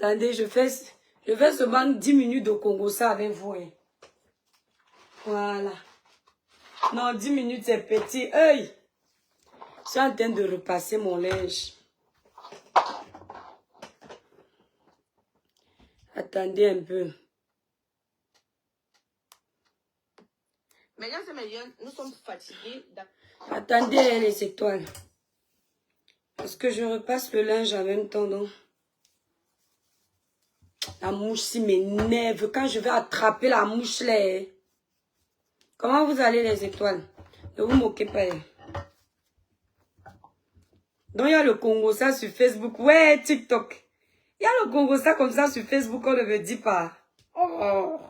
Attendez, je fais seulement 10 minutes de Congo ça avec vous. Hein. Voilà. Non, 10 minutes c'est petit. Hey! Je suis en train de repasser mon linge. Attendez un peu. Maintenant, c'est meilleur. Nous sommes fatigués. Attendez les étoiles. Parce que je repasse le linge en même temps, non? La mouche si m'énerve. Quand je vais attraper la mouche là. Comment vous allez les étoiles? Ne vous moquez pas. Donc il y a le Congo ça sur Facebook. Ouais, TikTok. Il y a le Congo ça comme ça sur Facebook, on ne me dit pas. Oh.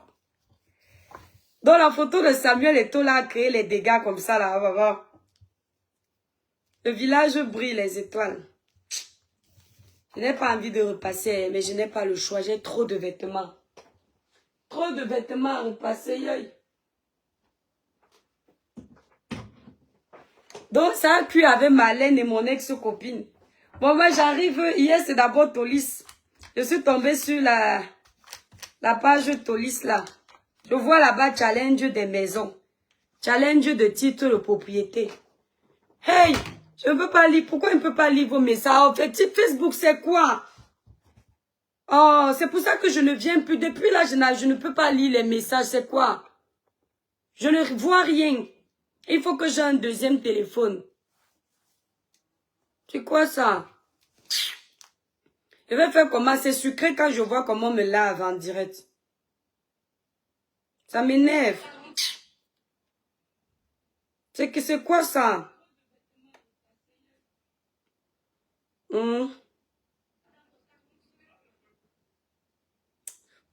Donc la photo de Samuel Eto'o là a créé les dégâts comme ça là. Va, va. Le village brille les étoiles. Je n'ai pas envie de repasser, mais je n'ai pas le choix. J'ai trop de vêtements. Trop de vêtements à repasser. Yoy. Donc ça a cuit avec Marlène et mon ex-copine. Bon, moi j'arrive, hier c'est d'abord Tolis. Je suis tombée sur la page Tolis là. Je vois là-bas challenge des maisons. Challenge de titre de propriété. Hey, je ne peux pas lire. Pourquoi je ne peux pas lire vos messages? En fait, Facebook c'est quoi? Oh, c'est pour ça que je ne viens plus. Depuis là, je ne peux pas lire les messages. C'est quoi? Je ne vois rien. Il faut que j'ai un deuxième téléphone. C'est quoi ça? Je vais faire comment? C'est sucré quand je vois comment on me lave en direct. Ça m'énerve. C'est quoi ça?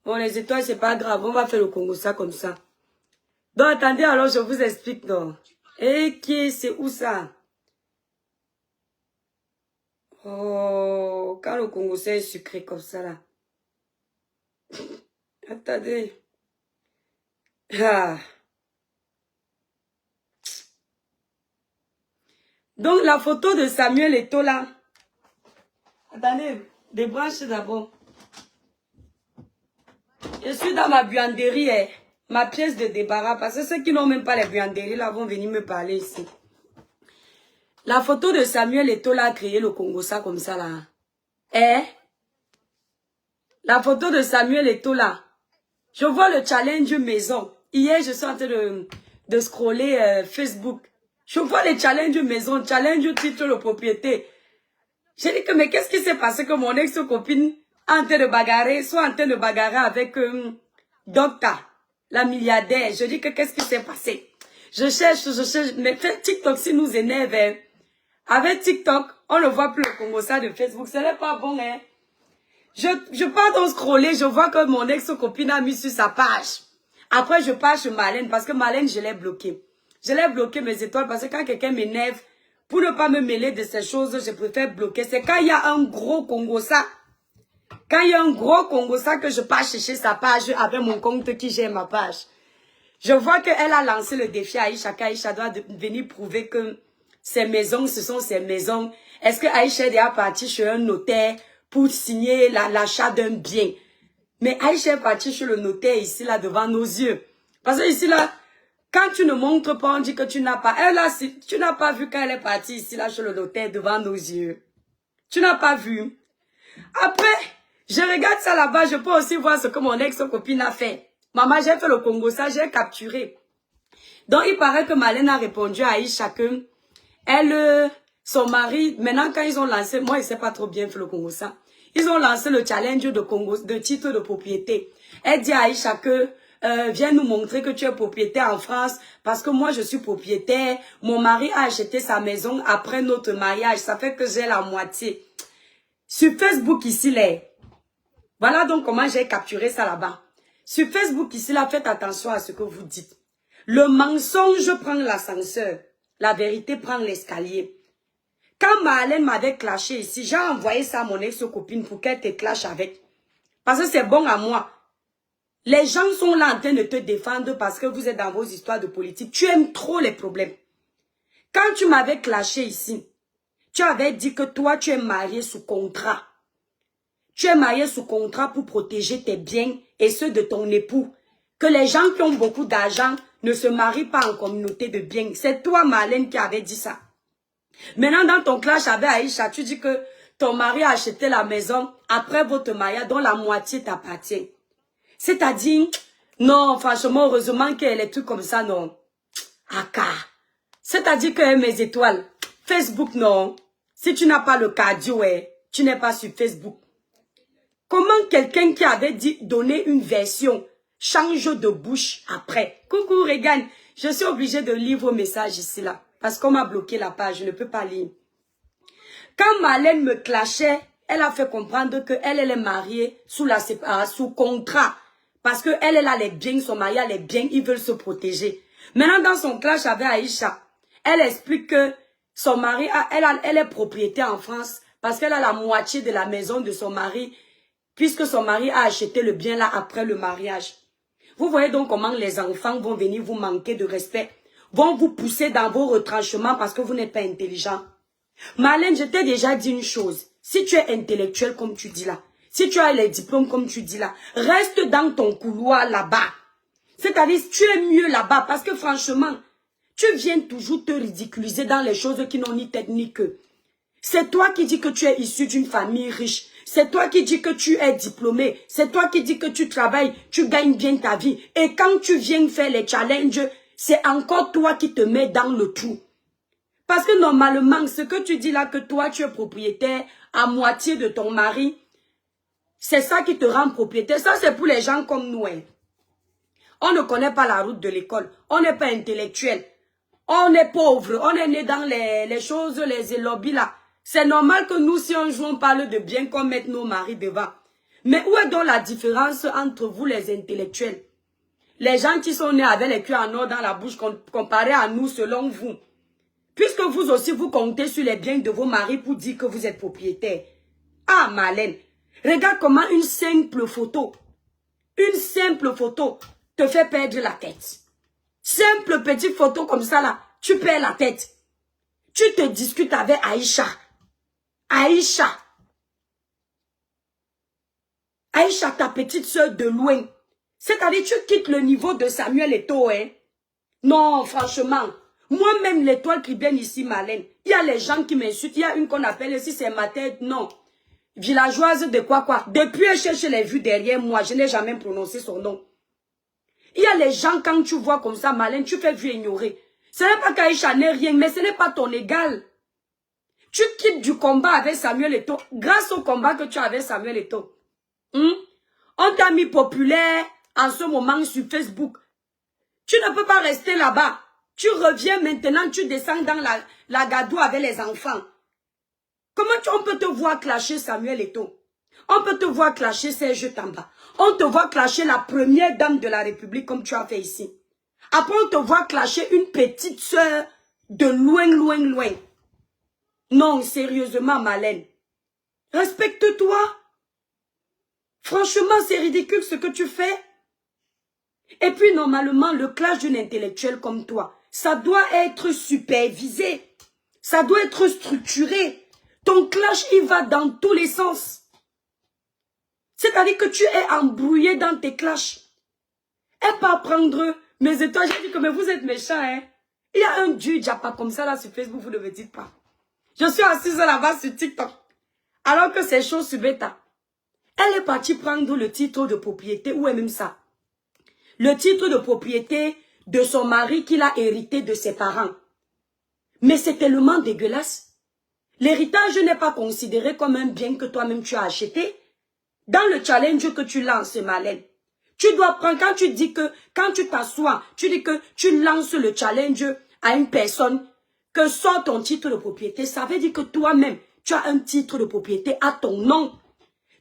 Bon, les étoiles, c'est pas grave. On va faire le Congo ça comme ça. Donc, attendez, alors je vous explique, non. Et c'est où ça? Oh, quand le Congo ça est sucré comme ça, là. Attendez. Ah. Donc, la photo de Samuel Eto'o, là. Attendez, débranche d'abord. Je suis dans ma buanderie, hein, ma pièce de débarras, parce que ceux qui n'ont même pas les buanderies là vont venir me parler ici. La photo de Samuel Eto'o là a créé le Congo ça comme ça là. Eh? La photo de Samuel Eto'o là. Je vois le challenge maison. Hier, je suis en train de scroller Facebook. Je vois les challenges maison, challenge titre de propriété. J'ai dit que mais qu'est-ce qui s'est passé que mon ex-copine en train de bagarrer, soit en train de bagarrer avec Docta, la milliardaire. Je dis que qu'est-ce qui s'est passé? Je cherche, mais TikTok si nous énerve. Hein. Avec TikTok, on ne voit plus le Congo ça de Facebook. Ce n'est pas bon, hein. Je pars dans scroller, je vois que mon ex-copine a mis sur sa page. Après, je pars chez Marlène, parce que Marlène, je l'ai bloqué. Je l'ai bloqué mes étoiles, parce que quand quelqu'un m'énerve, pour ne pas me mêler de ces choses, je préfère bloquer. C'est quand il y a un gros Congo ça. Quand il y a un gros Congo ça que je pars chercher sa page avec mon compte qui gère ma page. Je vois qu'elle a lancé le défi à Aïcha, qu'Aïcha doit venir prouver que ses maisons, ce sont ses maisons. Est-ce que Aïcha est déjà partie chez un notaire pour signer l'achat d'un bien? Mais Aïcha est partie chez le notaire ici, là, devant nos yeux. Parce que ici, là, quand tu ne montres pas, on dit que tu n'as pas. Elle, là, tu n'as pas vu quand elle est partie ici, là, chez le notaire, devant nos yeux. Tu n'as pas vu. Après, je regarde ça là-bas, je peux aussi voir ce que mon ex-copine a fait. Maman, j'ai fait le Congo, ça, j'ai capturé. Donc, il paraît que Marlène a répondu à Aïcha que elle, son mari, maintenant, quand ils ont lancé, moi, il ne sait pas trop bien faire le Congo, ça. Ils ont lancé le challenge de Congo, de titre de propriété. Elle dit à Aïcha que, viens nous montrer que tu es propriétaire en France, parce que moi, je suis propriétaire. Mon mari a acheté sa maison après notre mariage. Ça fait que j'ai la moitié. Sur Facebook, ici, là. Voilà donc comment j'ai capturé ça là-bas. Sur Facebook, ici, là, faites attention à ce que vous dites. Le mensonge prend l'ascenseur. La vérité prend l'escalier. Quand Marlène m'avait clashé ici, j'ai envoyé ça à mon ex-copine pour qu'elle te clash avec. Parce que c'est bon à moi. Les gens sont là en train de te défendre parce que vous êtes dans vos histoires de politique. Tu aimes trop les problèmes. Quand tu m'avais clashé ici, tu avais dit que toi, tu es marié sous contrat. Tu es marié sous contrat pour protéger tes biens et ceux de ton époux. Que les gens qui ont beaucoup d'argent ne se marient pas en communauté de biens. C'est toi, Marlène, qui avait dit ça. Maintenant, dans ton clash avec Aïcha, tu dis que ton mari a acheté la maison après votre mariage dont la moitié t'appartient. C'est-à-dire, non, franchement, heureusement qu'elle est tout comme ça, non. Aka. C'est-à-dire que mes étoiles, Facebook, non. Si tu n'as pas le cardio, tu n'es pas sur Facebook. Comment quelqu'un qui avait dit donner une version change de bouche après? Coucou, Regan. Je suis obligée de lire vos messages ici, là. Parce qu'on m'a bloqué la page, je ne peux pas lire. Quand Marlène me clashait, elle a fait comprendre qu'elle est mariée sous contrat. Parce qu'elle a les biens, son mari a les biens, ils veulent se protéger. Maintenant, dans son clash avec Aïcha, elle explique que son mari, elle est propriétaire en France parce qu'elle a la moitié de la maison de son mari, puisque son mari a acheté le bien là après le mariage. Vous voyez donc comment les enfants vont venir vous manquer de respect, vont vous pousser dans vos retranchements parce que vous n'êtes pas intelligent. Marlène, je t'ai déjà dit une chose. Si tu es intellectuel comme tu dis là, si tu as les diplômes comme tu dis là, reste dans ton couloir là-bas. C'est-à-dire, tu es mieux là-bas parce que franchement, tu viens toujours te ridiculiser dans les choses qui n'ont ni tête ni queue. C'est toi qui dis que tu es issu d'une famille riche. C'est toi qui dis que tu es diplômé. C'est toi qui dis que tu travailles, tu gagnes bien ta vie. Et quand tu viens faire les challenges, c'est encore toi qui te mets dans le trou. Parce que normalement, ce que tu dis là, que toi tu es propriétaire à moitié de ton mari, c'est ça qui te rend propriétaire. Ça, c'est pour les gens comme nous. On ne connaît pas la route de l'école. On n'est pas intellectuel. On est pauvre. On est né dans les choses, les lobbies là. C'est normal que nous, si un jour on parle de bien, qu'on mette nos maris devant. Mais où est donc la différence entre vous, les intellectuels? Les gens qui sont nés avec les culs en or dans la bouche, comparé à nous, selon vous. Puisque vous aussi, vous comptez sur les biens de vos maris pour dire que vous êtes propriétaire. Ah, Marlène. Regarde comment une simple photo te fait perdre la tête. Simple petite photo comme ça là, tu perds la tête. Tu te discutes avec Aïcha. Aïcha, ta petite soeur de loin. C'est-à-dire, tu quittes le niveau de Samuel Eto'o, hein. Non, franchement. Moi-même, l'étoile qui vient ici, Marlène. Il y a les gens qui m'insultent. Il y a une qu'on appelle ici, c'est ma tête. Non. Villageoise de quoi. Depuis, elle cherche les vues derrière moi. Je n'ai jamais prononcé son nom. Il y a les gens, quand tu vois comme ça, Marlène, tu fais vu ignorer. Ce n'est pas qu'Aïcha n'est rien, mais ce n'est pas ton égal. Tu quittes du combat avec Samuel Eto'o. Grâce au combat que tu as avec Samuel Eto'o. On t'a mis populaire en ce moment sur Facebook. Tu ne peux pas rester là-bas. Tu reviens maintenant, tu descends dans la gadoue avec les enfants. Comment on peut te voir clasher Samuel Eto'o? On peut te voir clasher Serge Tamba. On te voit clasher la première dame de la République comme tu as fait ici. Après, on te voit clasher une petite soeur de loin. Non, sérieusement, Marlène. Respecte-toi. Franchement, c'est ridicule ce que tu fais. Et puis, normalement, le clash d'une intellectuelle comme toi, ça doit être supervisé. Ça doit être structuré. Ton clash, il va dans tous les sens. C'est-à-dire que tu es embrouillé dans tes clashs. Et pas prendre mes étoiles. J'ai dit que mais vous êtes méchants, hein. Il y a un dieu Japa comme ça là sur Facebook, vous ne me dites pas. Je suis assise là-bas sur TikTok. Alors que c'est chaud sur Beta. Elle est partie prendre le titre de propriété. Où est même ça? Le titre de propriété de son mari qu'il a hérité de ses parents. Mais c'est tellement dégueulasse. L'héritage n'est pas considéré comme un bien que toi-même tu as acheté. Dans le challenge que tu lances, Marlène, tu dois prendre, quand tu dis que, quand tu t'assois, tu dis que tu lances le challenge à une personne, que sort ton titre de propriété, ça veut dire que toi-même, tu as un titre de propriété à ton nom.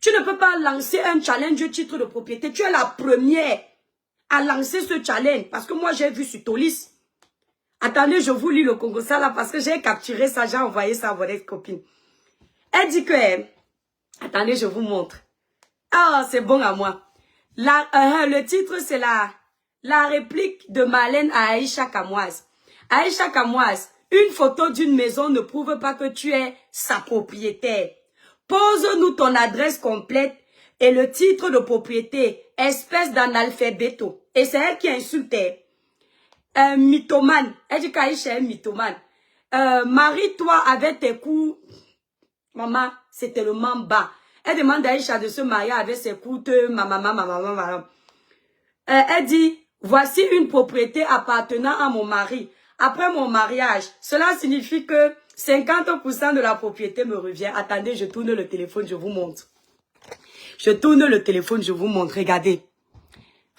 Tu ne peux pas lancer un challenge titre de propriété. Tu es la première à lancer ce challenge. Parce que moi, j'ai vu sur Tolis. Attendez, je vous lis le Congo ça là parce que j'ai capturé ça, j'ai envoyé ça à votre ex-copine. Elle dit que... Attendez, je vous montre. Ah, c'est bon à moi. Le titre, c'est la réplique de Marlène à Aïcha Kamoise. Aïcha Kamoise, une photo d'une maison ne prouve pas que tu es sa propriétaire. Pose-nous ton adresse complète et le titre de propriété, espèce d'analphabéto. Et c'est elle qui insultait. Mythomane. Elle dit qu'Aïcha est mythomane. Marie-toi avec tes coups. Maman, c'était le mamba. Elle demande à Aïcha de se marier avec ses coups. Maman. Elle dit, voici une propriété appartenant à mon mari. Après mon mariage, cela signifie que 50% de la propriété me revient. Attendez, je tourne le téléphone, je vous montre. Je tourne le téléphone, je vous montre. Regardez.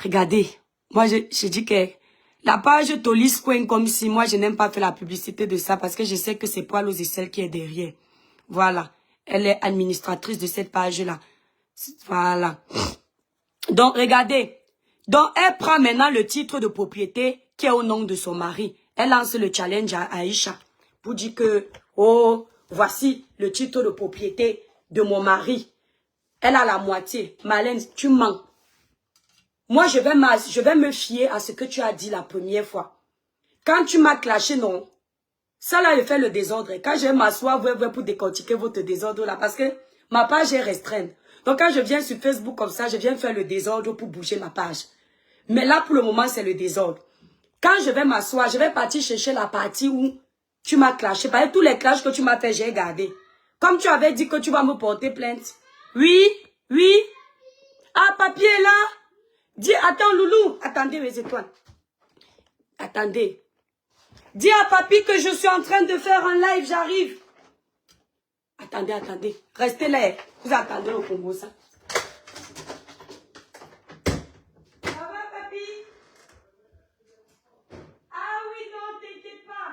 Regardez. Moi, je dis que la page Tolis Coin, comme si moi, je n'aime pas faire la publicité de ça parce que je sais que c'est Poil aux aisselles qui est derrière. Voilà. Elle est administratrice de cette page-là. Voilà. Donc, regardez. Donc, elle prend maintenant le titre de propriété qui est au nom de son mari. Elle lance le challenge à Aïcha pour dire que, oh, voici le titre de propriété de mon mari. Elle a la moitié. Marlène, tu mens. Moi, je vais me fier à ce que tu as dit la première fois. Quand tu m'as clashé, non. Ça là, je fais le désordre. Quand je vais m'asseoir pour décortiquer votre désordre là, parce que ma page est restreinte. Donc quand je viens sur Facebook comme ça, je viens faire le désordre pour bouger ma page. Mais là, pour le moment, c'est le désordre. Quand je vais m'asseoir, je vais partir chercher la partie où tu m'as clashé. Parce que tous les clashs que tu m'as fait, j'ai gardé. Comme tu avais dit que tu vas me porter plainte. Oui, oui. Ah, papier est là. Dis, attends, Loulou. Attendez, mes étoiles. Attendez. Dis à papi que je suis en train de faire un live, j'arrive. Attendez, attendez. Restez là. Vous attendez au Congo, ça. Ça va, papi? Ah oui, non, t'inquiète pas.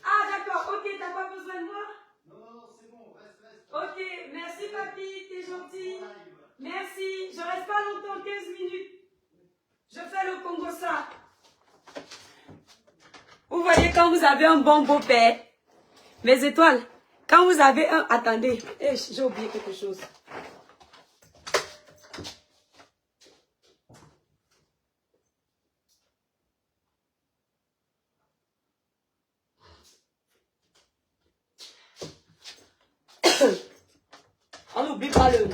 Ah, d'accord. Ok, t'as pas besoin de moi? Non, c'est bon. Reste. Ok, merci, papi. T'es gentil. Merci. Je reste pas longtemps, 15 minutes. Je fais le Congo, ça. Vous voyez quand vous avez un bon beau-père. Mes étoiles. Quand vous avez un... Attendez. J'ai oublié quelque chose. On n'oublie pas le...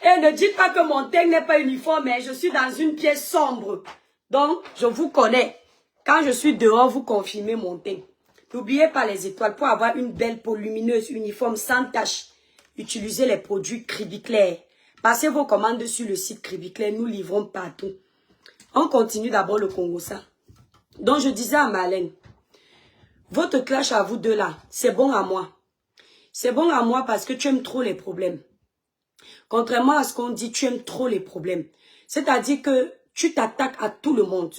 Et ne dites pas que mon teint n'est pas uniforme, mais je suis dans une pièce sombre. Donc, je vous connais. Quand je suis dehors, vous confirmez mon teint. N'oubliez pas les étoiles. Pour avoir une belle peau lumineuse, uniforme, sans tache, utilisez les produits Cribiclair. Passez vos commandes sur le site Cribiclair. Nous livrons partout. On continue d'abord le Congo, ça. Donc, je disais à Marlène, votre clash à vous deux là, c'est bon à moi. C'est bon à moi parce que tu aimes trop les problèmes. Contrairement à ce qu'on dit, tu aimes trop les problèmes. C'est-à-dire que tu t'attaques à tout le monde.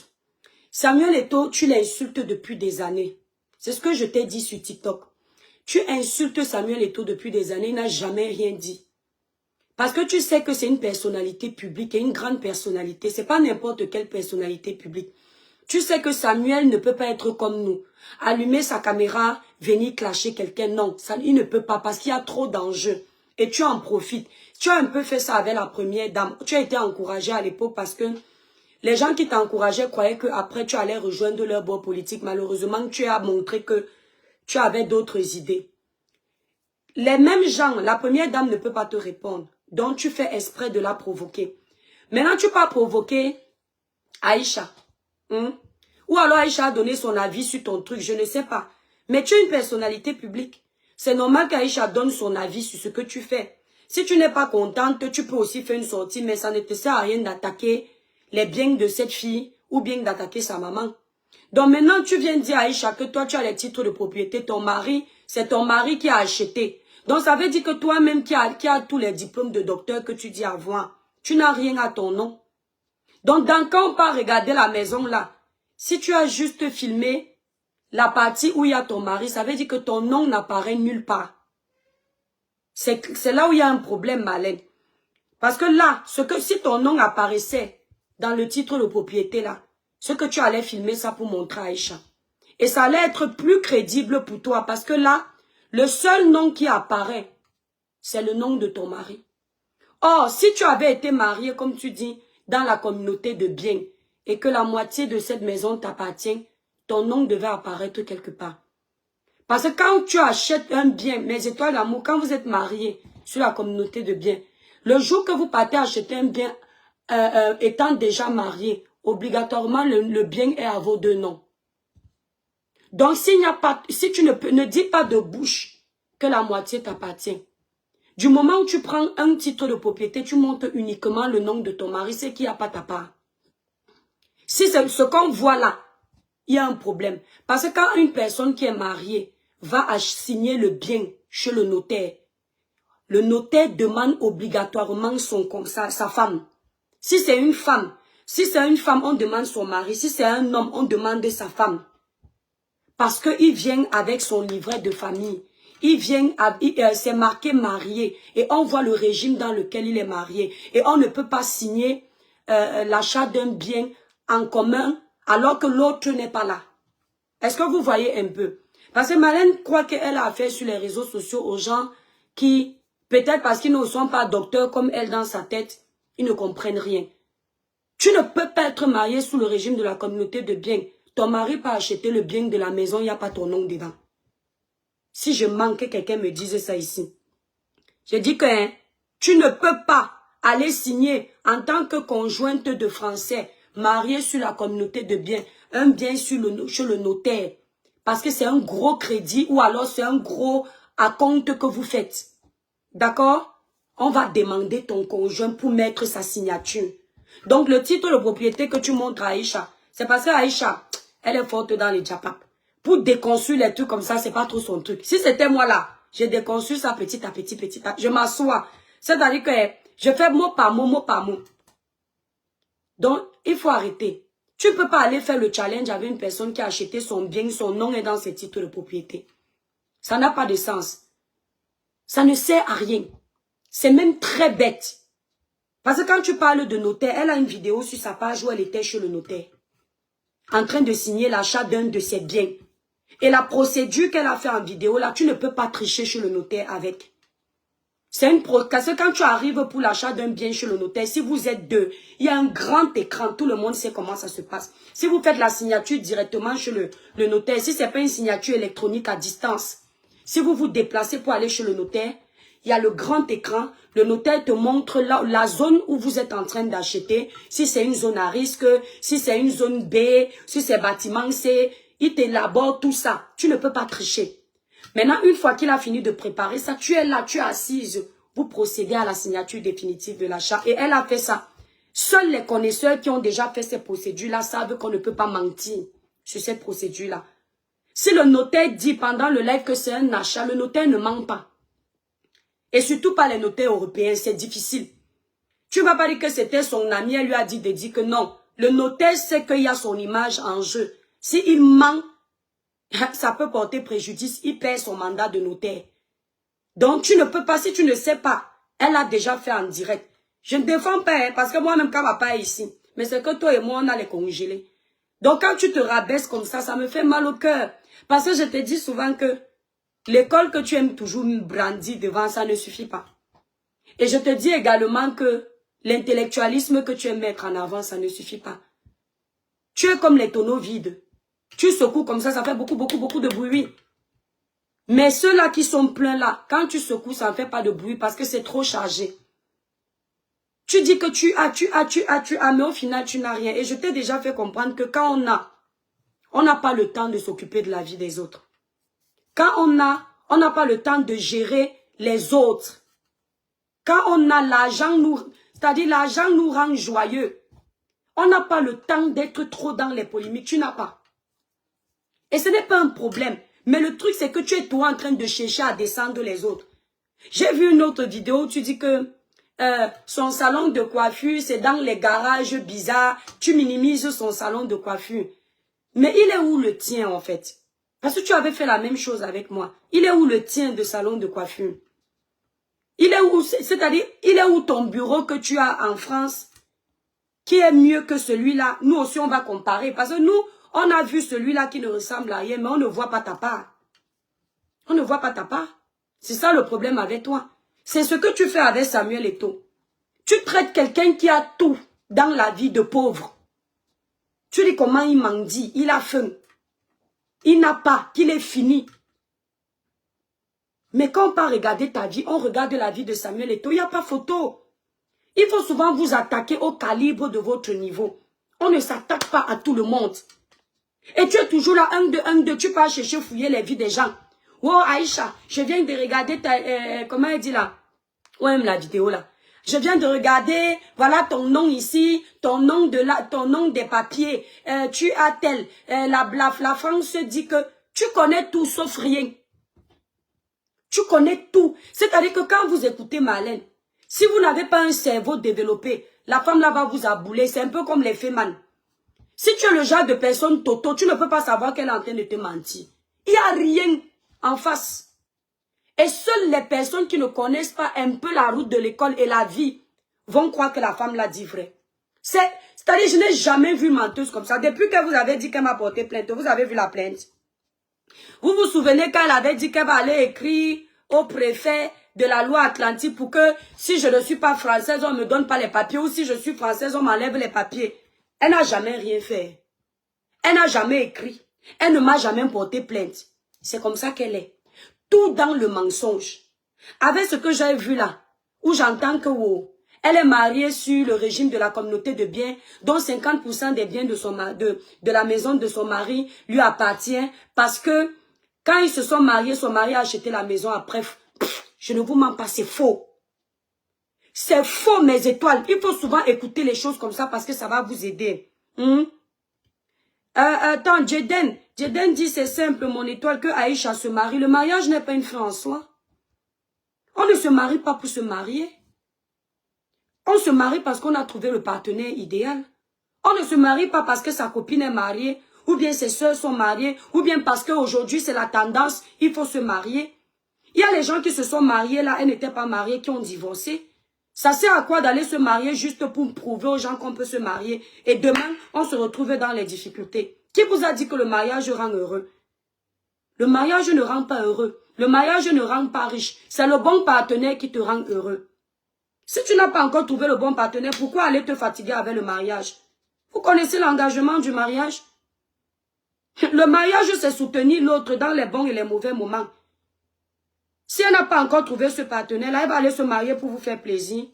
Samuel Eto'o, tu l'insultes depuis des années. C'est ce que je t'ai dit sur TikTok. Tu insultes Samuel Eto'o depuis des années, il n'a jamais rien dit. Parce que tu sais que c'est une personnalité publique et une grande personnalité. C'est pas n'importe quelle personnalité publique. Tu sais que Samuel ne peut pas être comme nous. Allumer sa caméra, venir clasher quelqu'un, non. Ça, il ne peut pas parce qu'il y a trop d'enjeux. Et tu en profites. Tu as un peu fait ça avec la première dame. Tu as été encouragé à l'époque parce que les gens qui t'encourageaient croyaient qu'après tu allais rejoindre leur bord politique. Malheureusement, tu as montré que tu avais d'autres idées. Les mêmes gens, la première dame ne peut pas te répondre. Donc tu fais exprès de la provoquer. Maintenant, tu peux provoquer Aïcha. Ou alors Aïcha a donné son avis sur ton truc, je ne sais pas. Mais tu es une personnalité publique. C'est normal qu'Aïcha donne son avis sur ce que tu fais. Si tu n'es pas contente, tu peux aussi faire une sortie, mais ça ne te sert à rien d'attaquer les biens de cette fille ou bien d'attaquer sa maman. Donc maintenant, tu viens dire à Aïcha que toi, tu as les titres de propriété. Ton mari, c'est ton mari qui a acheté. Donc ça veut dire que toi-même qui a tous les diplômes de docteur que tu dis avoir, tu n'as rien à ton nom. Donc quand on part regarder la maison là, si tu as juste filmé la partie où il y a ton mari, ça veut dire que ton nom n'apparaît nulle part. C'est là où il y a un problème, Marlène. Parce que là, si ton nom apparaissait dans le titre de propriété là, ce que tu allais filmer ça pour montrer à Aïcha. Et ça allait être plus crédible pour toi parce que là, le seul nom qui apparaît, c'est le nom de ton mari. Or, si tu avais été marié, comme tu dis, dans la communauté de biens et que la moitié de cette maison t'appartient, ton nom devait apparaître quelque part. Parce que quand tu achètes un bien, mes étoiles d'amour, quand vous êtes mariés sur la communauté de biens, le jour que vous partez acheter un bien, étant déjà marié, obligatoirement le bien est à vos deux noms. Donc s'il n'y a pas, si tu ne dis pas de bouche que la moitié t'appartient, du moment où tu prends un titre de propriété, tu montres uniquement le nom de ton mari, c'est qu'il n'y a pas ta part. Si c'est ce qu'on voit là, il y a un problème. Parce que quand une personne qui est mariée va signer le bien chez le notaire demande obligatoirement sa femme. Si c'est une femme, on demande son mari. Si c'est un homme, on demande sa femme. Parce qu'il vient avec son livret de famille. Il vient, c'est marqué marié. Et on voit le régime dans lequel il est marié. Et on ne peut pas signer l'achat d'un bien en commun alors que l'autre n'est pas là. Est-ce que vous voyez un peu? Parce que Marlène croit qu'elle a affaire sur les réseaux sociaux aux gens qui, peut-être parce qu'ils ne sont pas docteurs comme elle dans sa tête, ils ne comprennent rien. Tu ne peux pas être marié sous le régime de la communauté de biens. Ton mari peut acheter le bien de la maison, il n'y a pas ton nom dedans. Si je manque que quelqu'un me dise ça ici. Je dis que tu ne peux pas aller signer en tant que conjointe de Français, mariée sur la communauté de biens, un bien chez le notaire. Parce que c'est un gros crédit ou alors c'est un gros acompte que vous faites. D'accord? On va demander ton conjoint pour mettre sa signature. Donc le titre de propriété que tu montres à Aïcha, c'est parce que Aïcha, elle est forte dans les japap. Pour déconstruire les trucs comme ça, c'est pas trop son truc. Si c'était moi là, j'ai déconstruit ça petit à petit, je m'assois. C'est-à-dire que je fais mot par mot, mot par mot. Donc, il faut arrêter. Tu ne peux pas aller faire le challenge avec une personne qui a acheté son bien, son nom est dans ses titres de propriété. Ça n'a pas de sens. Ça ne sert à rien. C'est même très bête. Parce que quand tu parles de notaire, elle a une vidéo sur sa page où elle était chez le notaire. En train de signer l'achat d'un de ses biens. Et la procédure qu'elle a fait en vidéo, là, tu ne peux pas tricher chez le notaire avec. C'est une parce que quand tu arrives pour l'achat d'un bien chez le notaire, si vous êtes deux, il y a un grand écran, tout le monde sait comment ça se passe. Si vous faites la signature directement chez le notaire, si ce n'est pas une signature électronique à distance, si vous vous déplacez pour aller chez le notaire, il y a le grand écran, le notaire te montre la zone où vous êtes en train d'acheter, si c'est une zone à risque, si c'est une zone B, si c'est bâtiment C, il t'élabore tout ça. Tu ne peux pas tricher. Maintenant, une fois qu'il a fini de préparer ça, tu es là, tu es assise. Vous procédez à la signature définitive de l'achat. Et elle a fait ça. Seuls les connaisseurs qui ont déjà fait ces procédures-là savent qu'on ne peut pas mentir sur cette procédure-là. Si le notaire dit pendant le live que c'est un achat, le notaire ne ment pas. Et surtout pas les notaires européens, c'est difficile. Tu ne vas pas dire que c'était son ami, elle lui a dit de dire que non. Le notaire sait qu'il y a son image en jeu. S'il ment, ça peut porter préjudice, il perd son mandat de notaire. Donc tu ne peux pas, si tu ne sais pas, elle a déjà fait en direct. Je ne défends pas, parce que moi-même quand ma part est ici, mais c'est que toi et moi on a les congelés. Donc quand tu te rabaisses comme ça me fait mal au cœur. Parce que je te dis souvent que l'école que tu aimes toujours brandir devant, ça ne suffit pas. Et je te dis également que l'intellectualisme que tu aimes mettre en avant, ça ne suffit pas. Tu es comme les tonneaux vides. Tu secoues comme ça fait beaucoup de bruit. Mais ceux-là qui sont pleins là, quand tu secoues, ça ne fait pas de bruit parce que c'est trop chargé. Tu dis que tu as, mais au final, tu n'as rien. Et je t'ai déjà fait comprendre que quand on n'a pas le temps de s'occuper de la vie des autres. Quand on n'a pas le temps de gérer les autres. Quand on a l'argent, c'est-à-dire l'argent nous rend joyeux. On n'a pas le temps d'être trop dans les polémiques. Tu n'as pas. Et ce n'est pas un problème. Mais le truc, c'est que tu es toi en train de chercher à descendre les autres. J'ai vu une autre vidéo où tu dis que son salon de coiffure, c'est dans les garages bizarres. Tu minimises son salon de coiffure. Mais il est où le tien en fait? Parce que tu avais fait la même chose avec moi. Il est où le tien de salon de coiffure? Il est où, c'est-à-dire, il est où ton bureau que tu as en France qui est mieux que celui-là? Nous aussi, on va comparer. Parce que nous, on a vu celui-là qui ne ressemble à rien, mais on ne voit pas ta part. On ne voit pas ta part. C'est ça le problème avec toi. C'est ce que tu fais avec Samuel Eto'o. Tu traites quelqu'un qui a tout dans la vie de pauvre. Tu dis comment il mendie, il a faim. il n'a pas, qu'il est fini. Mais quand on part regarder ta vie, on regarde la vie de Samuel Eto'o, il n'y a pas photo. Il faut souvent vous attaquer au calibre de votre niveau. On ne s'attaque pas à tout le monde. Et tu es toujours là, 1, 2, 1, 2, tu pars chercher, fouiller les vies des gens. Oh Aïcha, je viens de regarder ta... comment elle dit là? Ouais, la vidéo là. Je viens de regarder, voilà ton nom ici, ton nom des papiers. Tu as tel. La France dit que tu connais tout sauf rien. Tu connais tout. C'est-à-dire que quand vous écoutez Marlène, si vous n'avez pas un cerveau développé, la femme là va vous abouler. C'est un peu comme les fémans. Si tu es le genre de personne toto, tu ne peux pas savoir qu'elle est en train de te mentir. Il n'y a rien en face. Et seules les personnes qui ne connaissent pas un peu la route de l'école et la vie vont croire que la femme l'a dit vrai. C'est-à-dire, je n'ai jamais vu une menteuse comme ça. Depuis que vous avez dit qu'elle m'a porté plainte, vous avez vu la plainte. Vous vous souvenez qu'elle avait dit qu'elle va aller écrire au préfet de la loi Atlantique pour que si je ne suis pas française, on ne me donne pas les papiers, ou si je suis française, on m'enlève les papiers. Elle n'a jamais rien fait. Elle n'a jamais écrit. Elle ne m'a jamais porté plainte. C'est comme ça qu'elle est. Tout dans le mensonge. Avec ce que j'ai vu là, où j'entends que elle est mariée sur le régime de la communauté de biens, dont 50% des biens de la maison de son mari lui appartient, parce que quand ils se sont mariés, son mari a acheté la maison après. Je ne vous mens pas, c'est faux. C'est faux, mes étoiles. Il faut souvent écouter les choses comme ça parce que ça va vous aider. Attends, Jeden dit c'est simple, mon étoile, que Aïcha se marie. Le mariage n'est pas une fin en soi. On ne se marie pas pour se marier. On se marie parce qu'on a trouvé le partenaire idéal. On ne se marie pas parce que sa copine est mariée, ou bien ses soeurs sont mariées, ou bien parce qu'aujourd'hui c'est la tendance, il faut se marier. Il y a les gens qui se sont mariés là, elles n'étaient pas mariées, qui ont divorcé. Ça sert à quoi d'aller se marier juste pour prouver aux gens qu'on peut se marier? Et demain, on se retrouve dans les difficultés. Qui vous a dit que le mariage rend heureux? Le mariage ne rend pas heureux. Le mariage ne rend pas riche. C'est le bon partenaire qui te rend heureux. Si tu n'as pas encore trouvé le bon partenaire, pourquoi aller te fatiguer avec le mariage? Vous connaissez l'engagement du mariage? Le mariage, c'est soutenir l'autre dans les bons et les mauvais moments. Si elle n'a pas encore trouvé ce partenaire-là, elle va aller se marier pour vous faire plaisir.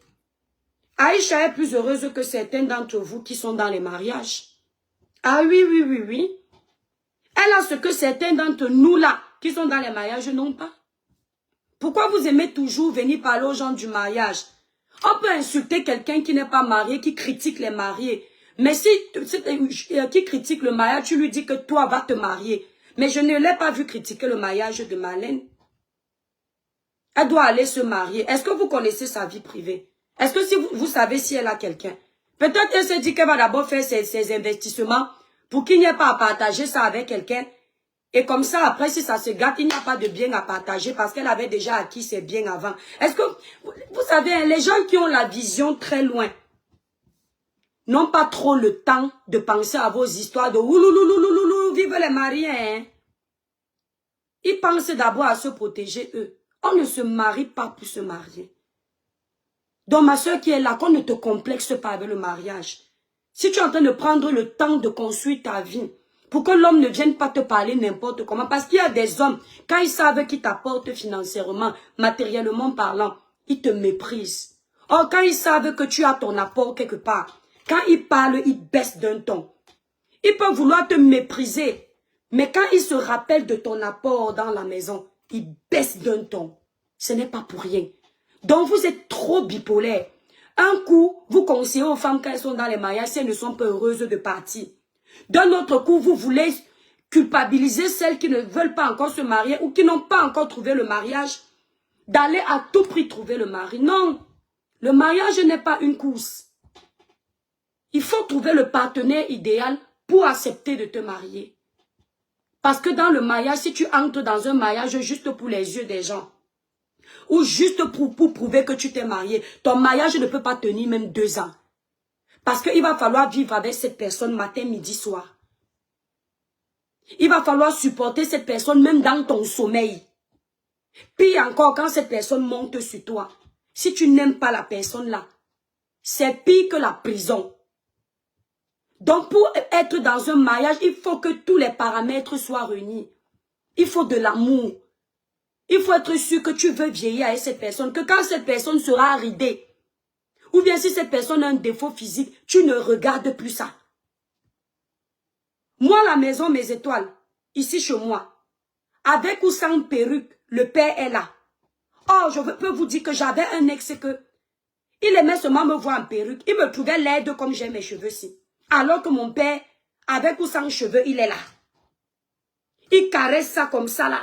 Aïcha est plus heureuse que certains d'entre vous qui sont dans les mariages. Ah oui, oui, oui, oui. Elle a ce que certains d'entre nous là, qui sont dans les mariages, n'ont pas. Pourquoi vous aimez toujours venir parler aux gens du mariage? On peut insulter quelqu'un qui n'est pas marié, qui critique les mariés. Mais si qui critique le mariage, tu lui dis que toi, va te marier. Mais je ne l'ai pas vu critiquer le mariage de Marlène. Elle doit aller se marier. Est-ce que vous connaissez sa vie privée? Est-ce que si vous savez si elle a quelqu'un? Peut-être qu'elle se dit qu'elle va d'abord faire ses investissements pour qu'il n'y ait pas à partager ça avec quelqu'un. Et comme ça, après, si ça se gâte, il n'y a pas de bien à partager parce qu'elle avait déjà acquis ses biens avant. Est-ce que, vous savez, les gens qui ont la vision très loin n'ont pas trop le temps de penser à vos histoires de oulouloulouloulou, vive les mariés. Hein? Ils pensent d'abord à se protéger eux. On ne se marie pas pour se marier. Donc ma soeur qui est là, qu'on ne te complexe pas avec le mariage. Si tu es en train de prendre le temps de construire ta vie, pour que l'homme ne vienne pas te parler n'importe comment, parce qu'il y a des hommes, quand ils savent qu'ils t'apportent financièrement, matériellement parlant, ils te méprisent. Or, quand ils savent que tu as ton apport quelque part, quand ils parlent, ils baissent d'un ton. Ils peuvent vouloir te mépriser, mais quand ils se rappellent de ton apport dans la maison, ils baissent d'un ton. Ce n'est pas pour rien. Donc vous êtes trop bipolaire. Un coup, vous conseillez aux femmes quand elles sont dans les mariages, si elles ne sont pas heureuses de partir. D'un autre coup, vous voulez culpabiliser celles qui ne veulent pas encore se marier ou qui n'ont pas encore trouvé le mariage, d'aller à tout prix trouver le mari. Non, le mariage n'est pas une course. Il faut trouver le partenaire idéal pour accepter de te marier. Parce que dans le mariage, si tu entres dans un mariage juste pour les yeux des gens, ou juste pour prouver que tu t'es marié, ton mariage ne peut pas tenir même 2 ans. Parce qu'il va falloir vivre avec cette personne matin, midi, soir. Il va falloir supporter cette personne même dans ton sommeil. Puis encore, quand cette personne monte sur toi, si tu n'aimes pas la personne là, c'est pire que la prison. Donc, pour être dans un mariage, il faut que tous les paramètres soient réunis. Il faut de l'amour. Il faut être sûr que tu veux vieillir avec cette personne, que quand cette personne sera ridée, ou bien si cette personne a un défaut physique, tu ne regardes plus ça. Moi, la maison, mes étoiles, ici chez moi, avec ou sans perruque, le père est là. Oh, je peux vous dire que j'avais un ex que il aimait seulement me voir en perruque. Il me trouvait laide comme j'ai mes cheveux-ci. Alors que mon père, avec ou sans cheveux, il est là. Il caresse ça comme ça là.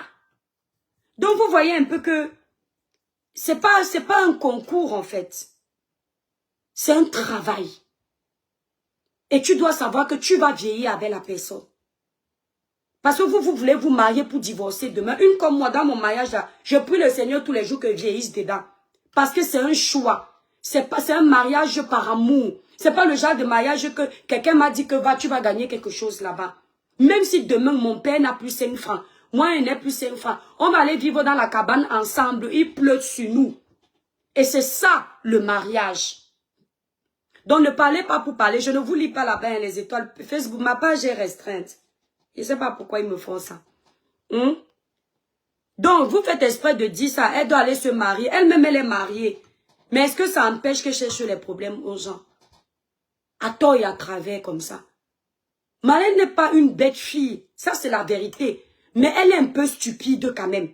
Donc vous voyez un peu que c'est pas un concours en fait. C'est un travail. Et tu dois savoir que tu vas vieillir avec la personne. Parce que vous voulez vous marier pour divorcer demain. Une comme moi, dans mon mariage, là, je prie le Seigneur tous les jours que vieillisse dedans. Parce que c'est un choix. C'est un mariage par amour. C'est pas le genre de mariage que quelqu'un m'a dit que tu vas gagner quelque chose là-bas. Même si demain, mon père n'a plus 5 francs. Moi, il n'a plus 5 francs. On va aller vivre dans la cabane ensemble. Il pleut sur nous. Et c'est ça, le mariage. Donc, ne parlez pas pour parler. Je ne vous lis pas là-bas, les étoiles. Facebook, ma page est restreinte. Je ne sais pas pourquoi ils me font ça. Donc, vous faites exprès de dire ça. Elle doit aller se marier. Elle-même, elle est mariée. Mais est-ce que ça empêche que je cherche les problèmes aux gens? À tort et à travers comme ça. Marlène n'est pas une bête fille. Ça, c'est la vérité. Mais elle est un peu stupide quand même.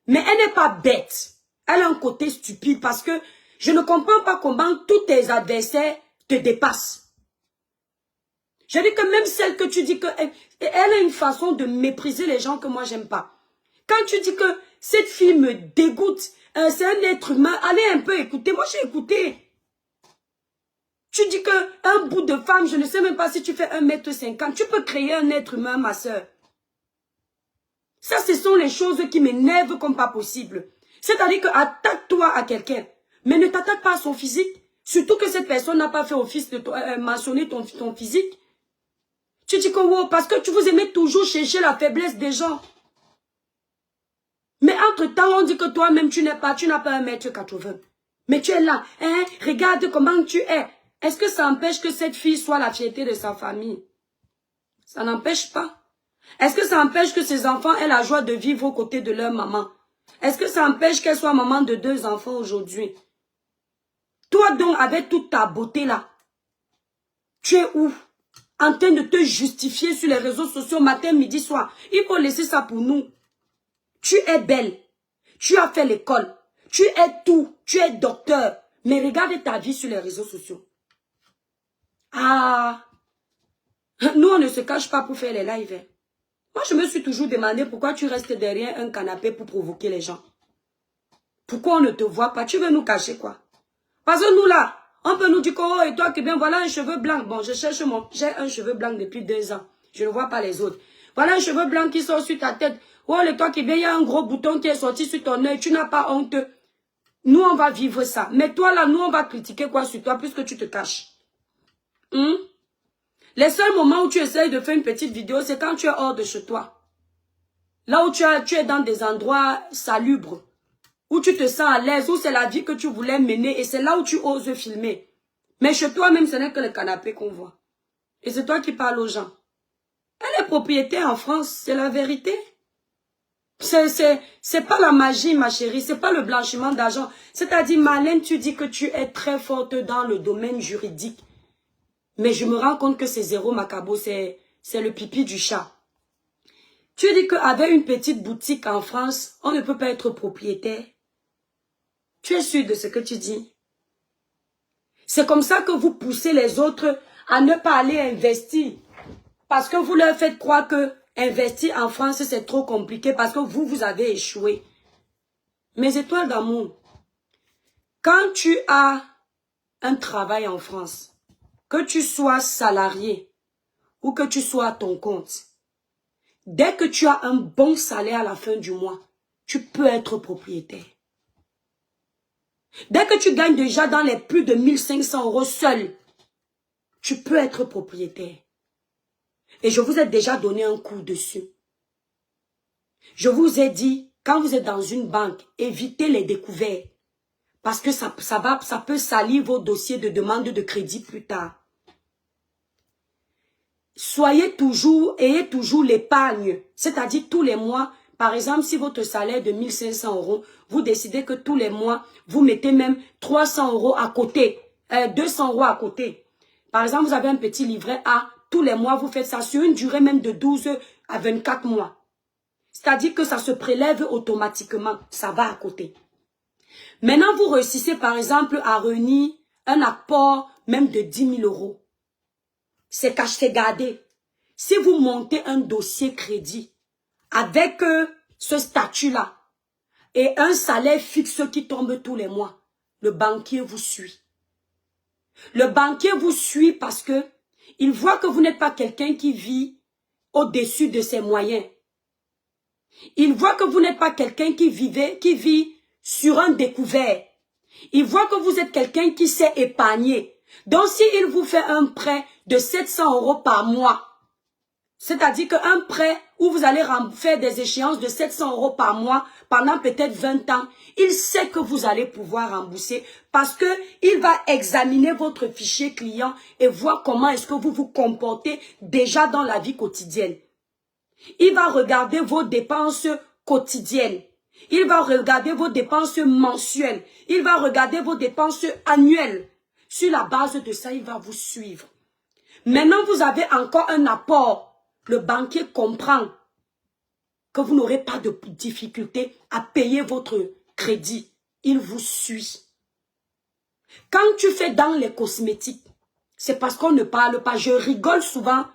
Mais elle n'est pas bête. Elle a un côté stupide parce que je ne comprends pas comment tous tes adversaires te dépassent. Je dis que même celle que tu dis que elle a une façon de mépriser les gens que moi j'aime pas. Quand tu dis que cette fille me dégoûte, c'est un être humain, allez un peu écouter. Moi j'ai écouté. Tu dis que un bout de femme, je ne sais même pas si tu fais 1m50, tu peux créer un être humain, ma soeur. Ça, ce sont les choses qui m'énervent comme pas possible. C'est-à-dire que attaque-toi à quelqu'un, mais ne t'attaque pas à son physique. Surtout que cette personne n'a pas fait office de mentionner ton physique. Tu dis que wow, parce que tu vous aimez toujours chercher la faiblesse des gens. Mais entre-temps, on dit que toi-même, tu n'as pas 1m80. Mais tu es là. Hein? Regarde comment tu es. Est-ce que ça empêche que cette fille soit la fierté de sa famille? Ça n'empêche pas. Est-ce que ça empêche que ses enfants aient la joie de vivre aux côtés de leur maman? Est-ce que ça empêche qu'elle soit maman de 2 enfants aujourd'hui? Toi donc, avec toute ta beauté là, tu es où? En train de te justifier sur les réseaux sociaux matin, midi, soir. Il faut laisser ça pour nous. Tu es belle. Tu as fait l'école. Tu es tout. Tu es docteur. Mais regarde ta vie sur les réseaux sociaux. Ah, nous on ne se cache pas pour faire les lives. Moi je me suis toujours demandé pourquoi tu restes derrière un canapé pour provoquer les gens. Pourquoi on ne te voit pas? Tu veux nous cacher quoi? Parce que nous là, on peut nous dire que oh, et toi qui bien voilà un cheveu blanc. Bon, j'ai un cheveu blanc depuis 2 ans. Je ne vois pas les autres. Voilà un cheveu blanc qui sort sur ta tête. Oh, et toi qui bien, il y a un gros bouton qui est sorti sur ton œil. Tu n'as pas honte. Nous, on va vivre ça. Mais toi là, nous, on va critiquer quoi sur toi puisque tu te caches. Les seuls moments où tu essayes de faire une petite vidéo, c'est quand tu es hors de chez toi. Là où tu es dans des endroits salubres. Où tu te sens à l'aise, où c'est la vie que tu voulais mener. Et c'est là où tu oses filmer. Mais chez toi même, ce n'est que le canapé qu'on voit. Et c'est toi qui parles aux gens. Elle est propriétaire en France, c'est la vérité. C'est pas la magie, ma chérie. C'est pas le blanchiment d'argent. C'est-à-dire, Marlène, tu dis que tu es très forte dans le domaine juridique. Mais je me rends compte que c'est zéro macabo, c'est le pipi du chat. Tu dis qu'avec une petite boutique en France, on ne peut pas être propriétaire. Tu es sûr de ce que tu dis? C'est comme ça que vous poussez les autres à ne pas aller investir. Parce que vous leur faites croire que investir en France, c'est trop compliqué parce que vous avez échoué. Mes étoiles d'amour, quand tu as un travail en France, que tu sois salarié ou que tu sois à ton compte, dès que tu as un bon salaire à la fin du mois, tu peux être propriétaire. Dès que tu gagnes déjà dans les plus de 1500 € seul, tu peux être propriétaire. Et je vous ai déjà donné un coup dessus. Je vous ai dit, quand vous êtes dans une banque, évitez les découvertes. Parce que ça peut salir vos dossiers de demande de crédit plus tard. ayez toujours l'épargne. C'est-à-dire tous les mois, par exemple, si votre salaire est de 1500 €, vous décidez que tous les mois, vous mettez même 300 € à côté, 200 € à côté. Par exemple, vous avez un petit livret A, tous les mois, vous faites ça sur une durée même de 12 à 24 mois. C'est-à-dire que ça se prélève automatiquement, ça va à côté. Maintenant, vous réussissez par exemple à réunir un apport même de 10 000 €. C'est caché gardé. Si vous montez un dossier crédit avec ce statut-là et un salaire fixe qui tombe tous les mois, le banquier vous suit. Le banquier vous suit parce que il voit que vous n'êtes pas quelqu'un qui vit au-dessus de ses moyens. Il voit que vous n'êtes pas quelqu'un qui vit sur un découvert. Il voit que vous êtes quelqu'un qui sait épargner. Donc, s'il vous fait un prêt de 700 € par mois, c'est-à-dire qu'un prêt où vous allez faire des échéances de 700 € par mois pendant peut-être 20 ans, il sait que vous allez pouvoir rembourser parce que il va examiner votre fichier client et voir comment est-ce que vous vous comportez déjà dans la vie quotidienne. Il va regarder vos dépenses quotidiennes. Il va regarder vos dépenses mensuelles. Il va regarder vos dépenses annuelles. Sur la base de ça, il va vous suivre. Maintenant, vous avez encore un apport. Le banquier comprend que vous n'aurez pas de difficulté à payer votre crédit. Il vous suit. Quand tu fais dans les cosmétiques, c'est parce qu'on ne parle pas. Je rigole souvent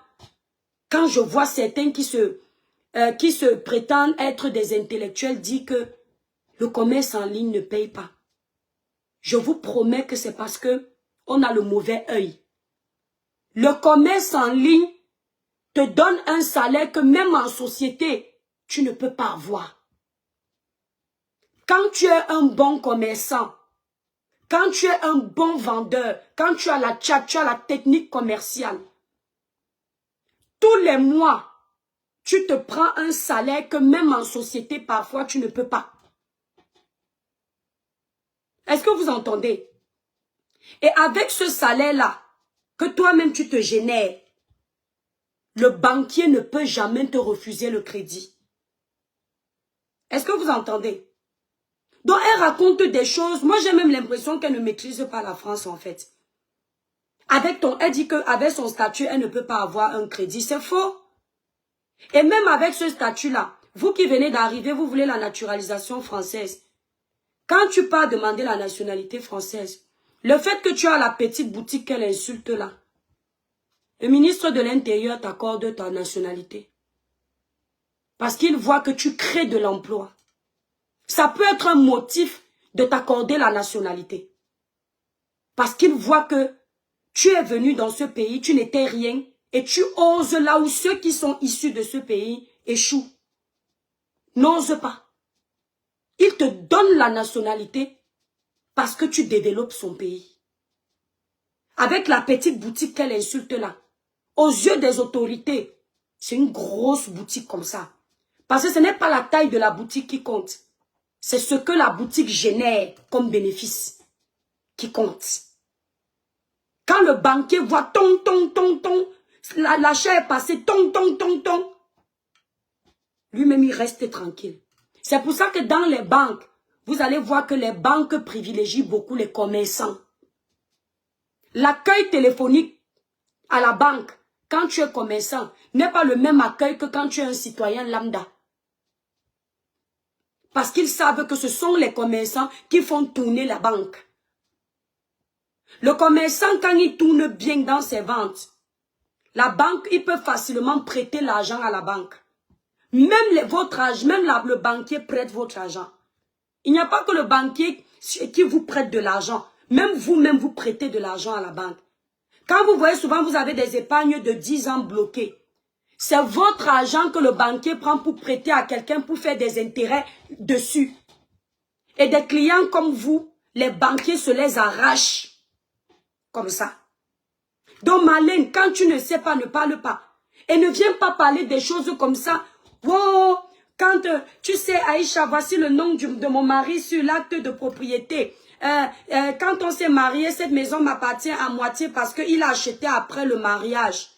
quand je vois certains qui se prétendent être des intellectuels dire que le commerce en ligne ne paye pas. Je vous promets que c'est parce que on a le mauvais œil. Le commerce en ligne te donne un salaire que même en société, tu ne peux pas avoir. Quand tu es un bon commerçant, quand tu es un bon vendeur, quand tu as la technique commerciale, tous les mois, tu te prends un salaire que même en société, parfois, tu ne peux pas. Est-ce que vous entendez? Et avec ce salaire-là, que toi-même tu te génères, le banquier ne peut jamais te refuser le crédit. Est-ce que vous entendez? Donc elle raconte des choses, moi j'ai même l'impression qu'elle ne maîtrise pas la France en fait. Elle dit qu'avec son statut, elle ne peut pas avoir un crédit, c'est faux. Et même avec ce statut-là, vous qui venez d'arriver, vous voulez la naturalisation française. Quand tu pars demander la nationalité française, le fait que tu as la petite boutique qu'elle insulte là, le ministre de l'Intérieur t'accorde ta nationalité. Parce qu'il voit que tu crées de l'emploi. Ça peut être un motif de t'accorder la nationalité. Parce qu'il voit que tu es venu dans ce pays, tu n'étais rien, et tu oses là où ceux qui sont issus de ce pays échouent. N'ose pas. Il te donne la nationalité parce que tu développes son pays. Avec la petite boutique qu'elle insulte là, aux yeux des autorités, c'est une grosse boutique comme ça. Parce que ce n'est pas la taille de la boutique qui compte. C'est ce que la boutique génère comme bénéfice qui compte. Quand le banquier voit ton, l'achat est passé, ton, lui-même il reste tranquille. C'est pour ça que dans les banques, vous allez voir que les banques privilégient beaucoup les commerçants. L'accueil téléphonique à la banque, quand tu es commerçant, n'est pas le même accueil que quand tu es un citoyen lambda. Parce qu'ils savent que ce sont les commerçants qui font tourner la banque. Le commerçant, quand il tourne bien dans ses ventes, la banque, il peut facilement prêter l'argent à la banque. Même votre argent, même le banquier prête votre argent. Il n'y a pas que le banquier qui vous prête de l'argent. Même vous-même, vous prêtez de l'argent à la banque. Quand vous voyez souvent, vous avez des épargnes de 10 ans bloquées. C'est votre argent que le banquier prend pour prêter à quelqu'un pour faire des intérêts dessus. Et des clients comme vous, les banquiers se les arrachent. Comme ça. Donc Malène, quand tu ne sais pas, ne parle pas. Et ne viens pas parler des choses comme ça. Wow, quand tu sais Aïcha, voici le nom de mon mari sur l'acte de propriété. Quand on s'est marié, cette maison m'appartient à moitié parce qu'il a acheté après le mariage.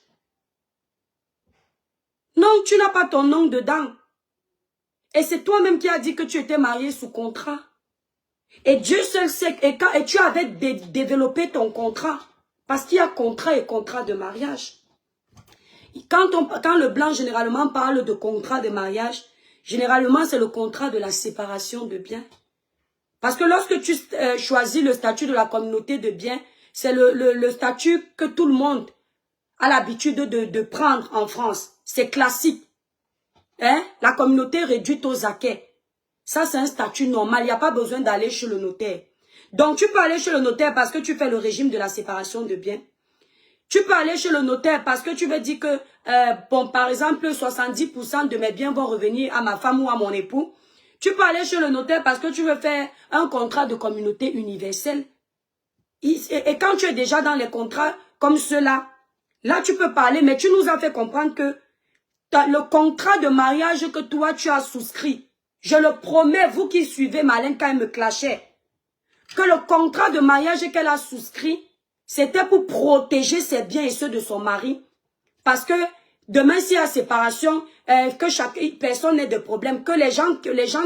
Non, tu n'as pas ton nom dedans. Et c'est toi-même qui as dit que tu étais marié sous contrat. Et Dieu seul sait, et tu avais développé ton contrat. Parce qu'il y a contrat et contrat de mariage. Quand le blanc généralement parle de contrat de mariage, généralement c'est le contrat de la séparation de biens. Parce que lorsque tu choisis le statut de la communauté de biens, c'est le statut que tout le monde a l'habitude de prendre en France. C'est classique. Hein? La communauté réduite aux acquets. Ça, c'est un statut normal. Il n'y a pas besoin d'aller chez le notaire. Donc, tu peux aller chez le notaire parce que tu fais le régime de la séparation de biens. Tu peux aller chez le notaire parce que tu veux dire que, bon, par exemple, 70% de mes biens vont revenir à ma femme ou à mon époux. Tu peux aller chez le notaire parce que tu veux faire un contrat de communauté universelle. Et quand tu es déjà dans les contrats comme ceux-là, là, tu peux parler, mais tu nous as fait comprendre que le contrat de mariage que toi, tu as souscrit, je le promets, vous qui suivez Malin quand elle me clashait, que le contrat de mariage qu'elle a souscrit, c'était pour protéger ses biens et ceux de son mari. Parce que demain, s'il y a séparation, que chaque personne n'ait de problème, que les gens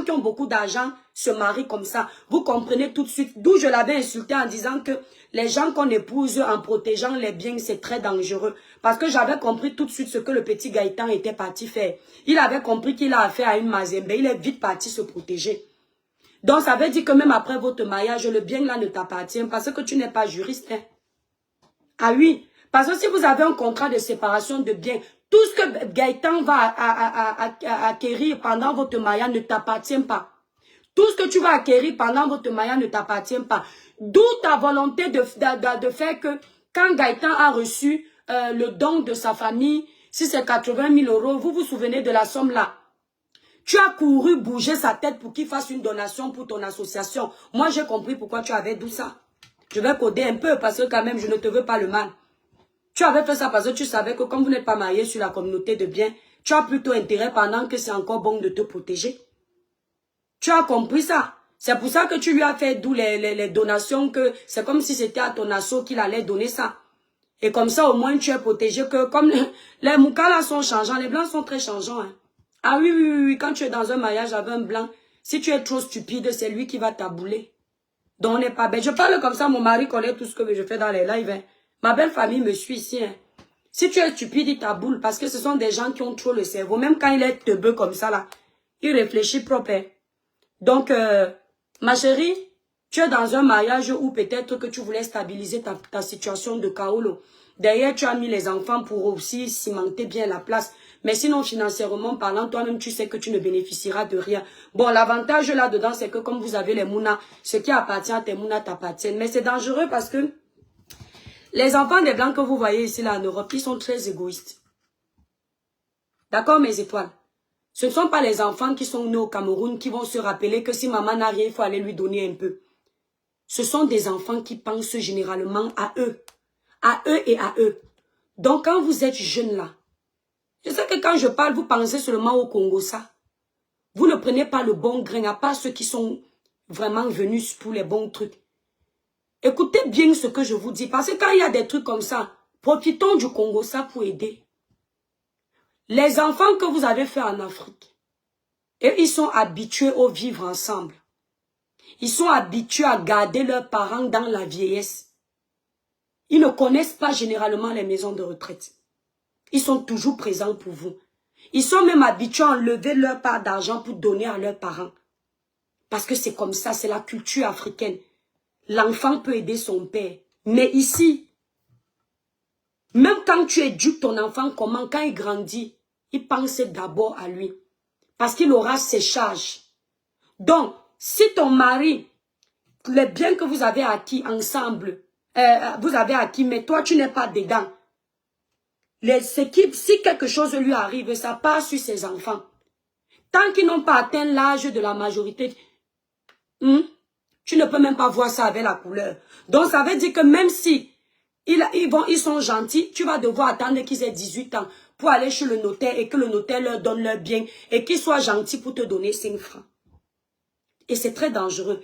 qui ont beaucoup d'argent se marient comme ça. Vous comprenez tout de suite. D'où je l'avais insulté en disant que les gens qu'on épouse en protégeant les biens, c'est très dangereux. Parce que j'avais compris tout de suite ce que le petit Gaëtan était parti faire. Il avait compris qu'il a affaire à une Mazembe. Il est vite parti se protéger. Donc, ça veut dire que même après votre mariage, le bien là ne t'appartient parce que tu n'es pas juriste. Hein? Ah oui, parce que si vous avez un contrat de séparation de biens, tout ce que Gaëtan va acquérir pendant votre mariage ne t'appartient pas. Tout ce que tu vas acquérir pendant votre mariage ne t'appartient pas. D'où ta volonté de faire que quand Gaëtan a reçu le don de sa famille, si c'est 80 000 €, vous vous souvenez de la somme là. Tu as couru bouger sa tête pour qu'il fasse une donation pour ton association. Moi, j'ai compris pourquoi tu avais dit ça. Je vais coder un peu parce que quand même, je ne te veux pas le mal. Tu avais fait ça parce que tu savais que comme vous n'êtes pas marié sur la communauté de biens, tu as plutôt intérêt pendant que c'est encore bon de te protéger. Tu as compris ça. C'est pour ça que tu lui as fait d'où les donations, que c'est comme si c'était à ton assaut qu'il allait donner ça. Et comme ça, au moins, tu es protégé que comme les moukas là sont changeants, les blancs sont très changeants. Hein. Ah oui, quand tu es dans un mariage avec un blanc, si tu es trop stupide, c'est lui qui va t'abouler. Donc on n'est pas belle. Je parle comme ça, mon mari connaît tout ce que je fais dans les lives. Hein. Ma belle famille me suit ici. Hein. Si tu es stupide, il t'aboule parce que ce sont des gens qui ont trop le cerveau. Même quand il est teubeux comme ça, là, il réfléchit propre. Hein. Donc, ma chérie, tu es dans un mariage où peut-être que tu voulais stabiliser ta situation de Kaolo. D'ailleurs, tu as mis les enfants pour aussi cimenter bien la place. Mais sinon, financièrement parlant, toi-même, tu sais que tu ne bénéficieras de rien. Bon, l'avantage là-dedans, c'est que comme vous avez les Mouna, ce qui appartient à tes Mouna t'appartient. Mais c'est dangereux parce que les enfants des Blancs que vous voyez ici, là, en Europe, ils sont très égoïstes. D'accord, mes étoiles? Ce ne sont pas les enfants qui sont nés au Cameroun qui vont se rappeler que si maman n'a rien, il faut aller lui donner un peu. Ce sont des enfants qui pensent généralement à eux et à eux. Donc, quand vous êtes jeune là, je sais que quand je parle, vous pensez seulement au Congo, ça. Vous ne prenez pas le bon grain, à part ceux qui sont vraiment venus pour les bons trucs. Écoutez bien ce que je vous dis, parce que quand il y a des trucs comme ça, profitons du Congo, ça pour aider. Les enfants que vous avez fait en Afrique, et ils sont habitués au vivre ensemble. Ils sont habitués à garder leurs parents dans la vieillesse. Ils ne connaissent pas généralement les maisons de retraite. Ils sont toujours présents pour vous. Ils sont même habitués à enlever leur part d'argent pour donner à leurs parents. Parce que c'est comme ça, c'est la culture africaine. L'enfant peut aider son père. Mais ici, même quand tu éduques ton enfant, comment, quand il grandit, il pense d'abord à lui. Parce qu'il aura ses charges. Donc, si ton mari, les biens que vous avez acquis ensemble, vous avez acquis, mais toi, tu n'es pas dedans. Si quelque chose lui arrive, ça passe sur ses enfants. Tant qu'ils n'ont pas atteint l'âge de la majorité, tu ne peux même pas voir ça avec la couleur. Donc, ça veut dire que même si ils sont gentils, tu vas devoir attendre qu'ils aient 18 ans pour aller chez le notaire et que le notaire leur donne leur bien et qu'ils soient gentils pour te donner 5 francs. Et c'est très dangereux.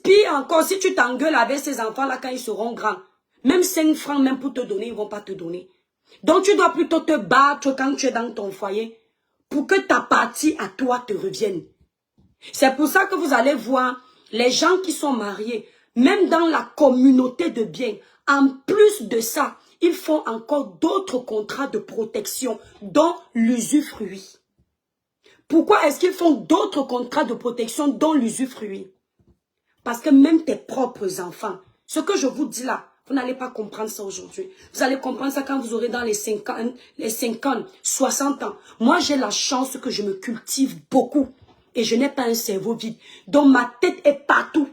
Pire encore, si tu t'engueules avec ces enfants-là quand ils seront grands, même 5 francs, même pour te donner, ils ne vont pas te donner. Donc, tu dois plutôt te battre quand tu es dans ton foyer pour que ta partie à toi te revienne. C'est pour ça que vous allez voir les gens qui sont mariés, même dans la communauté de biens, en plus de ça, ils font encore d'autres contrats de protection, dont l'usufruit. Pourquoi est-ce qu'ils font d'autres contrats de protection, dont l'usufruit? Parce que même tes propres enfants, ce que je vous dis là, vous n'allez pas comprendre ça aujourd'hui. Vous allez comprendre ça quand vous aurez dans les 50, 60 ans. Moi, j'ai la chance que je me cultive beaucoup. Et je n'ai pas un cerveau vide. Donc, ma tête est partout.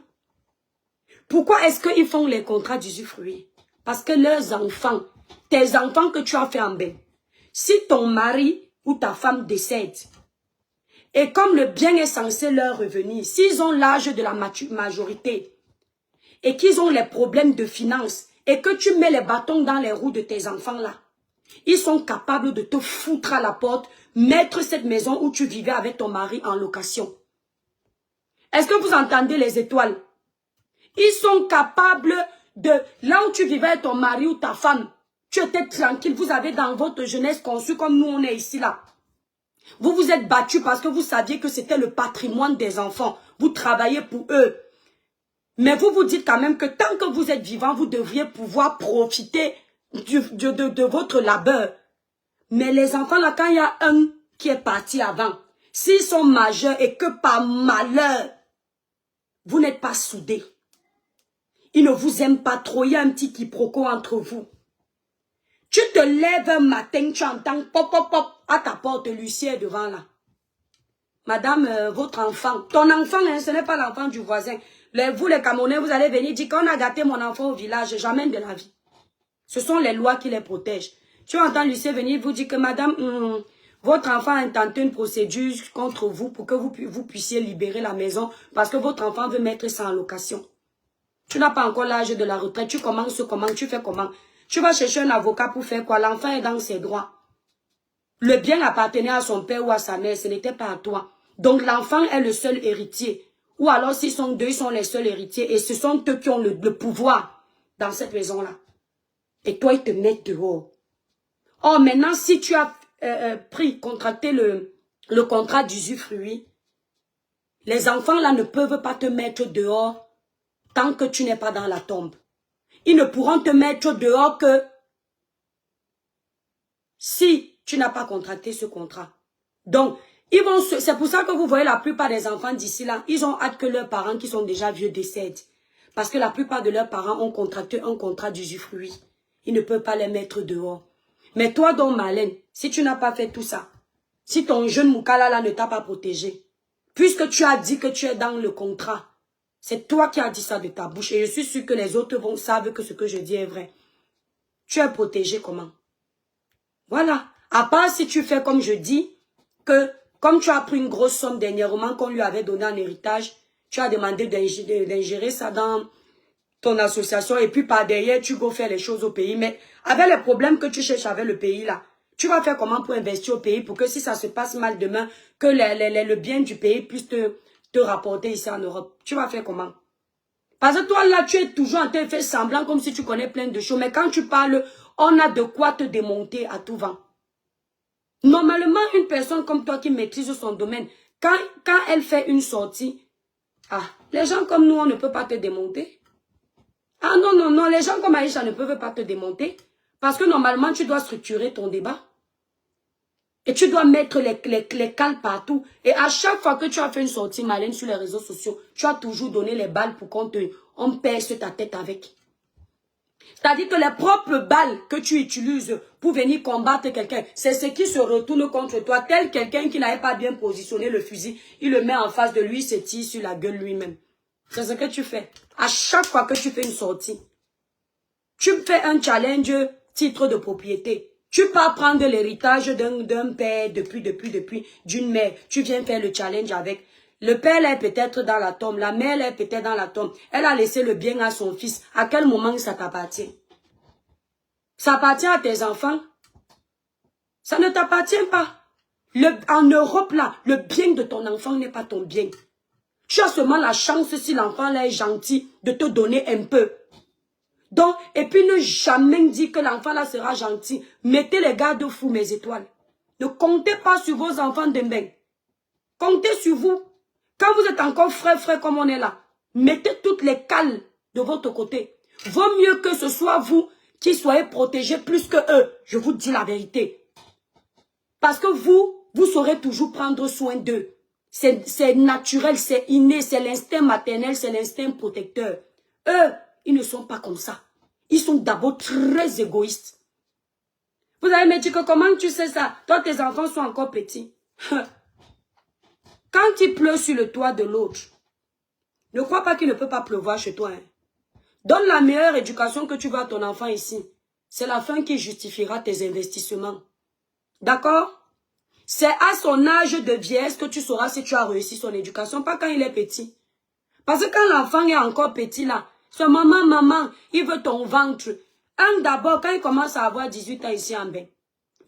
Pourquoi est-ce qu'ils font les contrats d'usufruit? Parce que leurs enfants, tes enfants que tu as fait en bain, si ton mari ou ta femme décède, et comme le bien est censé leur revenir, s'ils ont l'âge de la majorité, et qu'ils ont les problèmes de finances, et que tu mets les bâtons dans les roues de tes enfants là, ils sont capables de te foutre à la porte, mettre cette maison où tu vivais avec ton mari en location. Est-ce que vous entendez les étoiles? Ils sont capables de, là où tu vivais avec ton mari ou ta femme, tu étais tranquille, vous avez dans votre jeunesse conçu comme nous on est ici là. Vous vous êtes battus parce que vous saviez que c'était le patrimoine des enfants. Vous travaillez pour eux. Mais vous vous dites quand même que tant que vous êtes vivant, vous devriez pouvoir profiter de votre labeur. Mais les enfants là, quand il y a un qui est parti avant, s'ils sont majeurs et que par malheur, vous n'êtes pas soudés. Ils ne vous aiment pas trop, il y a un petit quiproquo entre vous. Tu te lèves un matin, tu entends pop, pop, pop, à ta porte, Lucie est devant là. Madame, votre enfant, ton enfant, hein, ce n'est pas l'enfant du voisin. Vous les Camerounais, vous allez venir dire qu'on a gâté mon enfant au village, jamais de la vie. Ce sont les lois qui les protègent. Tu entends Lucie venir vous dire que madame, votre enfant a intenté une procédure contre vous pour que vous puissiez libérer la maison parce que votre enfant veut mettre ça en location. Tu n'as pas encore l'âge de la retraite, tu commences comment, tu fais comment? Tu vas chercher un avocat pour faire quoi? L'enfant est dans ses droits. Le bien appartenait à son père ou à sa mère, ce n'était pas à toi. Donc l'enfant est le seul héritier. Ou alors s'ils sont deux, ils sont les seuls héritiers. Et ce sont eux qui ont le pouvoir dans cette maison-là. Et toi, ils te mettent dehors. Oh, maintenant, si tu as contracté le contrat d'usufruit, les enfants là ne peuvent pas te mettre dehors tant que tu n'es pas dans la tombe. Ils ne pourront te mettre dehors que si tu n'as pas contracté ce contrat. Donc, c'est pour ça que vous voyez la plupart des enfants d'ici là, ils ont hâte que leurs parents qui sont déjà vieux décèdent. Parce que la plupart de leurs parents ont contracté un contrat d'usufruit. Ils ne peuvent pas les mettre dehors. Mais toi, donc, Marlène, si tu n'as pas fait tout ça, si ton jeune Moukala là ne t'a pas protégé, puisque tu as dit que tu es dans le contrat, c'est toi qui as dit ça de ta bouche. Et je suis sûre que les autres savent que ce que je dis est vrai. Tu es protégé comment? Voilà. À part si tu fais comme je dis, que comme tu as pris une grosse somme dernièrement qu'on lui avait donné en héritage, tu as demandé d'ingérer ça dans ton association et puis par derrière, tu vas faire les choses au pays. Mais avec les problèmes que tu cherches avec le pays là, tu vas faire comment pour investir au pays pour que si ça se passe mal demain, que le bien du pays puisse te rapporter ici en Europe. Tu vas faire comment? Parce que toi là, tu es toujours en train de faire semblant comme si tu connais plein de choses. Mais quand tu parles, on a de quoi te démonter à tout vent. Normalement, une personne comme toi qui maîtrise son domaine, quand elle fait une sortie, les gens comme nous, on ne peut pas te démonter. Ah non, non, non, les gens comme Aïcha ne peuvent pas te démonter. Parce que normalement, tu dois structurer ton débat. Et tu dois mettre les cales partout. Et à chaque fois que tu as fait une sortie malin sur les réseaux sociaux, tu as toujours donné les balles pour qu'on perce ta tête avec. C'est-à-dire que les propres balles que tu utilises pour venir combattre quelqu'un, c'est ce qui se retourne contre toi. Tel quelqu'un qui n'avait pas bien positionné le fusil, il le met en face de lui, il se tire sur la gueule lui-même. C'est ce que tu fais. À chaque fois que tu fais une sortie, tu fais un challenge titre de propriété. Tu pars prendre l'héritage d'un père depuis, d'une mère. Tu viens faire le challenge avec. Le père est peut-être dans la tombe, la mère est peut-être dans la tombe. Elle a laissé le bien à son fils. À quel moment ça t'appartient? Ça appartient à tes enfants? Ça ne t'appartient pas. En Europe, là, le bien de ton enfant n'est pas ton bien. Tu as seulement la chance, si l'enfant là est gentil, de te donner un peu. Donc, et puis ne jamais dire que l'enfant là sera gentil. Mettez les garde-fous, mes étoiles. Ne comptez pas sur vos enfants d'Embeng. Comptez sur vous. Quand vous êtes encore frais comme on est là, mettez toutes les cales de votre côté. Vaut mieux que ce soit vous qui soyez protégés plus que eux. Je vous dis la vérité. Parce que vous saurez toujours prendre soin d'eux. C'est naturel, c'est inné, c'est l'instinct maternel, c'est l'instinct protecteur. Eux, ils ne sont pas comme ça. Ils sont d'abord très égoïstes. Vous allez me dire que comment tu sais ça? Toi, tes enfants sont encore petits. Quand il pleut sur le toit de l'autre, ne crois pas qu'il ne peut pas pleuvoir chez toi. Hein. Donne la meilleure éducation que tu veux à ton enfant ici. C'est la fin qui justifiera tes investissements. D'accord? C'est à son âge de vieillesse que tu sauras si tu as réussi son éducation, pas quand il est petit. Parce que quand l'enfant est encore petit là, c'est maman, il veut ton ventre. D'abord, quand il commence à avoir 18 ans ici en bain,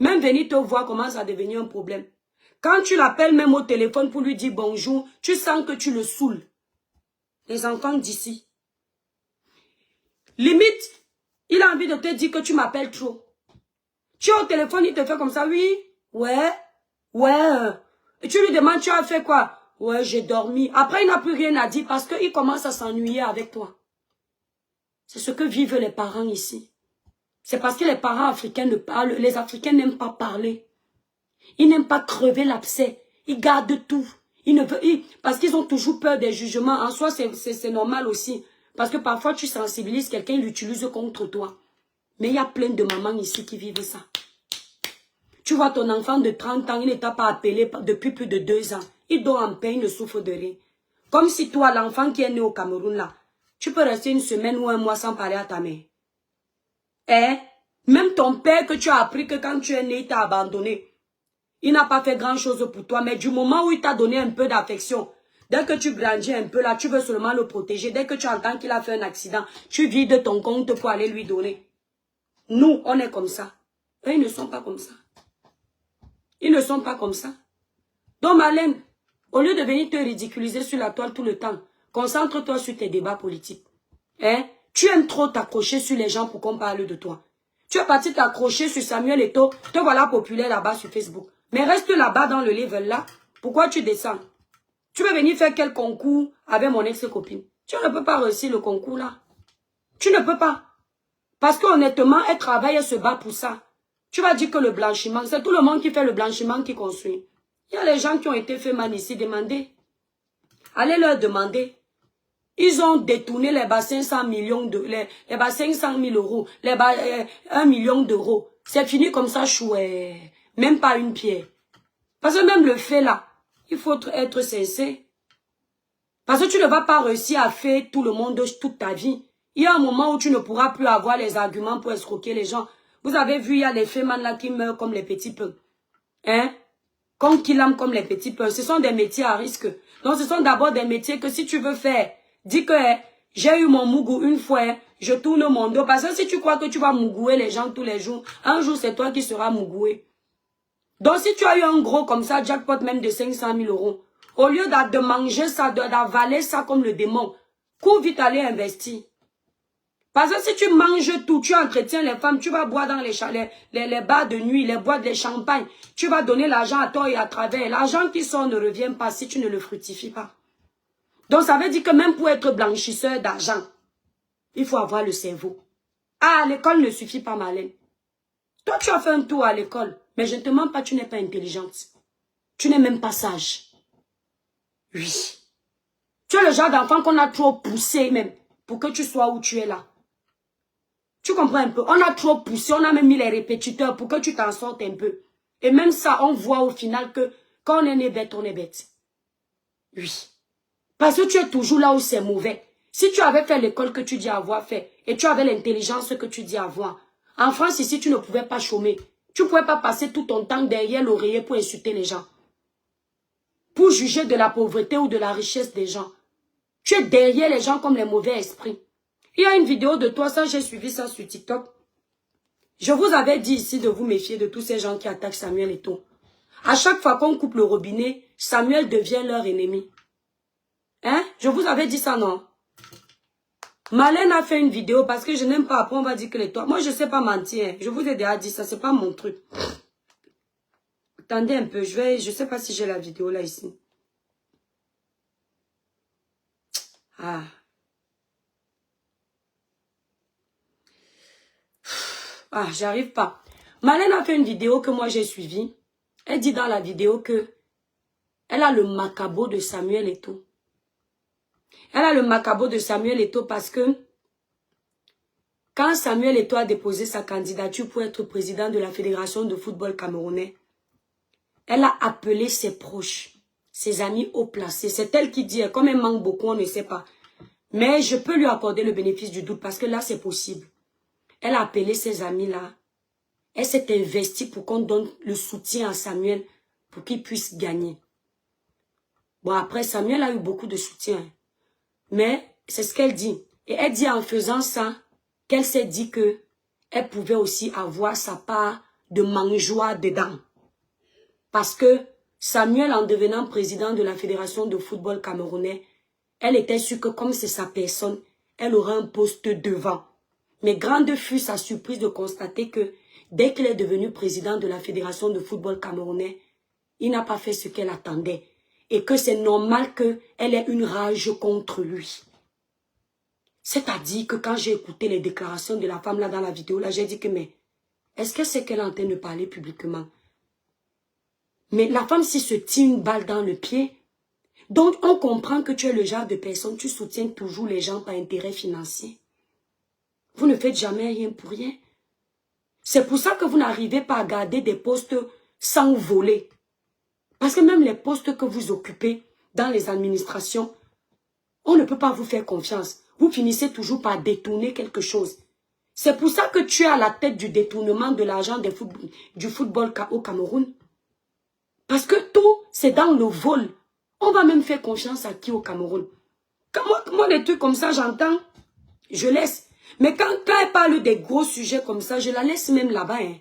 même venir te voir commence à devenir un problème. Quand tu l'appelles même au téléphone pour lui dire bonjour, tu sens que tu le saoules. Les enfants d'ici. Limite, il a envie de te dire que tu m'appelles trop. Tu es au téléphone, il te fait comme ça, oui, ouais. Et tu lui demandes, tu as fait quoi? Ouais, j'ai dormi. Après, il n'a plus rien à dire parce qu'il commence à s'ennuyer avec toi. C'est ce que vivent les parents ici. C'est parce que les parents africains ne parlent. Les Africains n'aiment pas parler. Ils n'aiment pas crever l'abcès. Ils gardent tout. Parce qu'ils ont toujours peur des jugements. En soi, c'est normal aussi. Parce que parfois, tu sensibilises quelqu'un, il l'utilise contre toi. Mais il y a plein de mamans ici qui vivent ça. Tu vois ton enfant de 30 ans, il ne t'a pas appelé depuis plus de 2 ans. Il dort en paix, il ne souffre de rien. Comme si toi, l'enfant qui est né au Cameroun là, tu peux rester une semaine ou un mois sans parler à ta mère. Même ton père que tu as appris que quand tu es né, il t'a abandonné. Il n'a pas fait grand chose pour toi, mais du moment où il t'a donné un peu d'affection, dès que tu grandis un peu là, tu veux seulement le protéger. Dès que tu entends qu'il a fait un accident, tu vides ton compte pour aller lui donner. Nous, on est comme ça. Eux, ils ne sont pas comme ça. Ils ne sont pas comme ça. Donc, Marlène, au lieu de venir te ridiculiser sur la toile tout le temps, concentre-toi sur tes débats politiques. Tu aimes trop t'accrocher sur les gens pour qu'on parle de toi. Tu es parti t'accrocher sur Samuel Eto'o, te voilà populaire là-bas sur Facebook. Mais reste là-bas dans le level là. Pourquoi tu descends? Tu veux venir faire quel concours avec mon ex-copine? Tu ne peux pas réussir le concours là. Tu ne peux pas. Parce qu'honnêtement, elle travaille, elle se bat pour ça. Tu vas dire que le blanchiment, c'est tout le monde qui fait le blanchiment qui construit. Il y a les gens qui ont été fait mal ici, demandez. Allez leur demander. Ils ont détourné les bas 500 millions de, les bas 500 000 euros, les bas 1 million d'euros. C'est fini comme ça, chouette. Même pas une pierre. Parce que même le fait là, il faut être sincère. Parce que tu ne vas pas réussir à faire tout le monde toute ta vie. Il y a un moment où tu ne pourras plus avoir les arguments pour escroquer les gens. Vous avez vu, il y a les fémans là qui meurent comme les petits pains. Comme qui l'âment comme les petits pains. Ce sont des métiers à risque. Donc ce sont d'abord des métiers que si tu veux faire, dis que j'ai eu mon mougou une fois, je tourne mon dos. Parce que si tu crois que tu vas mougouer les gens tous les jours, un jour c'est toi qui seras mougoué. Donc si tu as eu un gros comme ça, jackpot même de 500 000 euros, au lieu de manger ça, d'avaler ça comme le démon, cours vite aller investir. Parce que si tu manges tout, tu entretiens les femmes, tu vas boire dans les bars de nuit, les boîtes de champagne, tu vas donner l'argent à toi et à travers. L'argent qui sort ne revient pas si tu ne le fructifies pas. Donc ça veut dire que même pour être blanchisseur d'argent, il faut avoir le cerveau. Ah, l'école ne suffit pas, Marlène. Toi, tu as fait un tour à l'école, mais je ne te mens pas, tu n'es pas intelligente. Tu n'es même pas sage. Oui. Tu es le genre d'enfant qu'on a trop poussé même pour que tu sois où tu es là. Tu comprends un peu? On a trop poussé, on a même mis les répétiteurs pour que tu t'en sortes un peu. Et même ça, on voit au final que quand on est né bête, on est bête. Oui. Parce que tu es toujours là où c'est mauvais. Si tu avais fait l'école que tu dis avoir fait, et tu avais l'intelligence que tu dis avoir, en France ici, tu ne pouvais pas chômer. Tu ne pouvais pas passer tout ton temps derrière l'oreiller pour insulter les gens. Pour juger de la pauvreté ou de la richesse des gens. Tu es derrière les gens comme les mauvais esprits. Il y a une vidéo de toi, ça j'ai suivi ça sur TikTok. Je vous avais dit ici de vous méfier de tous ces gens qui attaquent Samuel Eto'o. À chaque fois qu'on coupe le robinet, Samuel devient leur ennemi. Je vous avais dit ça, non? Marlène a fait une vidéo parce que je n'aime pas. Après, on va dire que les toi. Moi, je ne sais pas mentir. Je vous ai déjà dit ça, c'est pas mon truc. Attendez un peu, je sais pas si j'ai la vidéo là ici. Ah. Ah, j'arrive pas. Marlène a fait une vidéo que moi j'ai suivie. Elle dit dans la vidéo que elle a le macabo de Samuel Eto'o. Elle a le macabo de Samuel Eto'o parce que quand Samuel Eto'o a déposé sa candidature pour être président de la Fédération de football camerounais, elle a appelé ses proches, ses amis haut placés. C'est elle qui dit, comme elle manque beaucoup, on ne sait pas. Mais je peux lui accorder le bénéfice du doute parce que là, c'est possible. Elle a appelé ses amis-là. Elle s'est investie pour qu'on donne le soutien à Samuel pour qu'il puisse gagner. Bon, après, Samuel a eu beaucoup de soutien. Mais c'est ce qu'elle dit. Et elle dit en faisant ça, qu'elle s'est dit que elle pouvait aussi avoir sa part de mangeoire dedans. Parce que Samuel, en devenant président de la Fédération de football camerounais, elle était sûre que comme c'est sa personne, elle aurait un poste devant. Mais grande fut sa surprise de constater que dès qu'il est devenu président de la Fédération de football camerounais, il n'a pas fait ce qu'elle attendait. Et que c'est normal qu'elle ait une rage contre lui. C'est-à-dire que quand j'ai écouté les déclarations de la femme là dans la vidéo, là, j'ai dit que mais, est-ce que c'est qu'elle est en train de parler publiquement? Mais la femme, si se tire une balle dans le pied, donc on comprend que tu es le genre de personne, tu soutiens toujours les gens par intérêt financier. Vous ne faites jamais rien pour rien. C'est pour ça que vous n'arrivez pas à garder des postes sans voler. Parce que même les postes que vous occupez dans les administrations, on ne peut pas vous faire confiance. Vous finissez toujours par détourner quelque chose. C'est pour ça que tu es à la tête du détournement de l'argent du football au Cameroun. Parce que tout, c'est dans le vol. On va même faire confiance à qui au Cameroun? Quand moi des trucs comme ça, j'entends, je laisse. Mais quand elle parle des gros sujets comme ça, je la laisse même là-bas. Hein.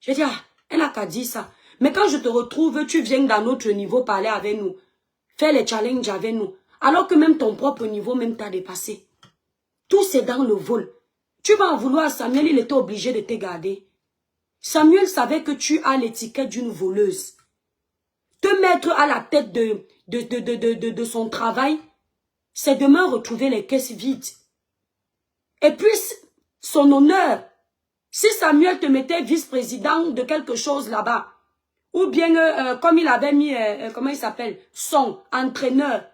Je dis, ah, elle a qu'à dire ça. Mais quand je te retrouve, tu viens dans notre niveau parler avec nous. Faire les challenges avec nous. Alors que même ton propre niveau même t'a dépassé. Tout c'est dans le vol. Tu vas en vouloir à Samuel, il était obligé de te garder. Samuel savait que tu as l'étiquette d'une voleuse. Te mettre à la tête de son travail, c'est demain retrouver les caisses vides. Et puis, son honneur, si Samuel te mettait vice-président de quelque chose là-bas, ou bien comme il avait mis, comment il s'appelle, son entraîneur,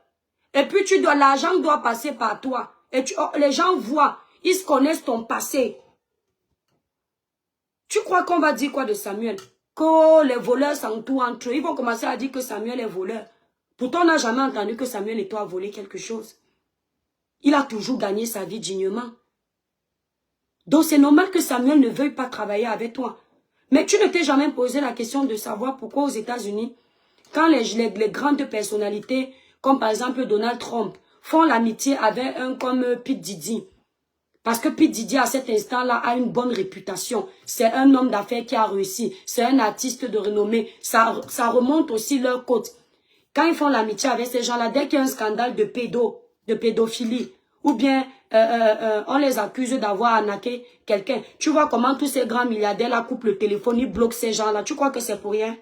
et puis l'argent doit passer par toi, et les gens voient, ils se connaissent ton passé. Tu crois qu'on va dire quoi de Samuel? Que les voleurs s'entourent entre eux, ils vont commencer à dire que Samuel est voleur. Pourtant, on n'a jamais entendu que Samuel et toi a volé quelque chose. Il a toujours gagné sa vie dignement. Donc c'est normal que Samuel ne veuille pas travailler avec toi. Mais tu ne t'es jamais posé la question de savoir pourquoi aux États-Unis, quand les grandes personnalités, comme par exemple Donald Trump, font l'amitié avec un comme Pete Diddy. Parce que Pete Diddy à cet instant-là a une bonne réputation. C'est un homme d'affaires qui a réussi. C'est un artiste de renommée. Ça remonte aussi leur côte. Quand ils font l'amitié avec ces gens-là, dès qu'il y a un scandale de pédophilie, ou bien on les accuse d'avoir arnaqué quelqu'un. Tu vois comment tous ces grands milliardaires-là coupent le téléphone, ils bloquent ces gens-là. Tu crois que c'est pour rien?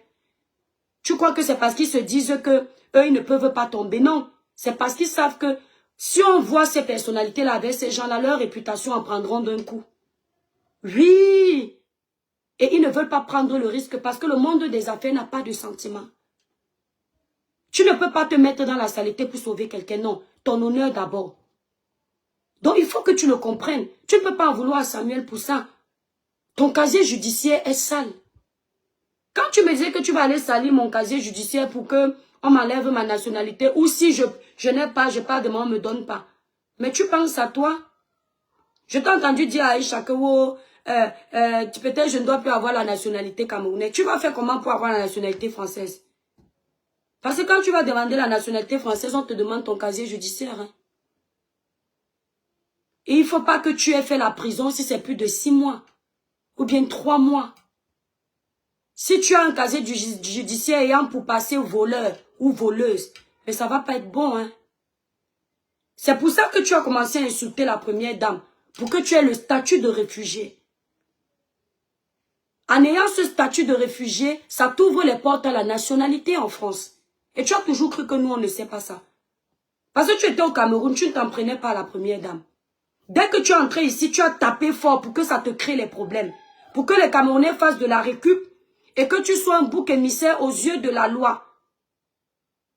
Tu crois que c'est parce qu'ils se disent que eux ils ne peuvent pas tomber? Non, c'est parce qu'ils savent que si on voit ces personnalités-là avec ces gens-là, leur réputation en prendront d'un coup. Oui! Et ils ne veulent pas prendre le risque parce que le monde des affaires n'a pas de sentiments. Tu ne peux pas te mettre dans la saleté pour sauver quelqu'un, non. Ton honneur d'abord. Donc il faut que tu le comprennes. Tu ne peux pas en vouloir à Samuel pour ça. Ton casier judiciaire est sale. Quand tu me disais que tu vas aller salir mon casier judiciaire pour que on m'enlève ma nationalité, ou si je n'ai pas, je parle de moi, on ne me donne pas. Mais tu penses à toi? Je t'ai entendu dire à Aïcha que peut-être je ne dois plus avoir la nationalité camerounaise. Tu vas faire comment pour avoir la nationalité française? Parce que quand tu vas demander la nationalité française, on te demande ton casier judiciaire. Hein? Et il ne faut pas que tu aies fait la prison si c'est plus de 6 mois. Ou bien 3 mois. Si tu as un casier judiciaire ayant pour passer voleur ou voleuse, mais ça ne va pas être bon. Hein? C'est pour ça que tu as commencé à insulter la première dame. Pour que tu aies le statut de réfugié. En ayant ce statut de réfugié, ça t'ouvre les portes à la nationalité en France. Et tu as toujours cru que nous, on ne sait pas ça. Parce que tu étais au Cameroun, tu ne t'en prenais pas à la première dame. Dès que tu es entré ici, tu as tapé fort pour que ça te crée les problèmes. Pour que les Camerounais fassent de la récup et que tu sois un bouc émissaire aux yeux de la loi.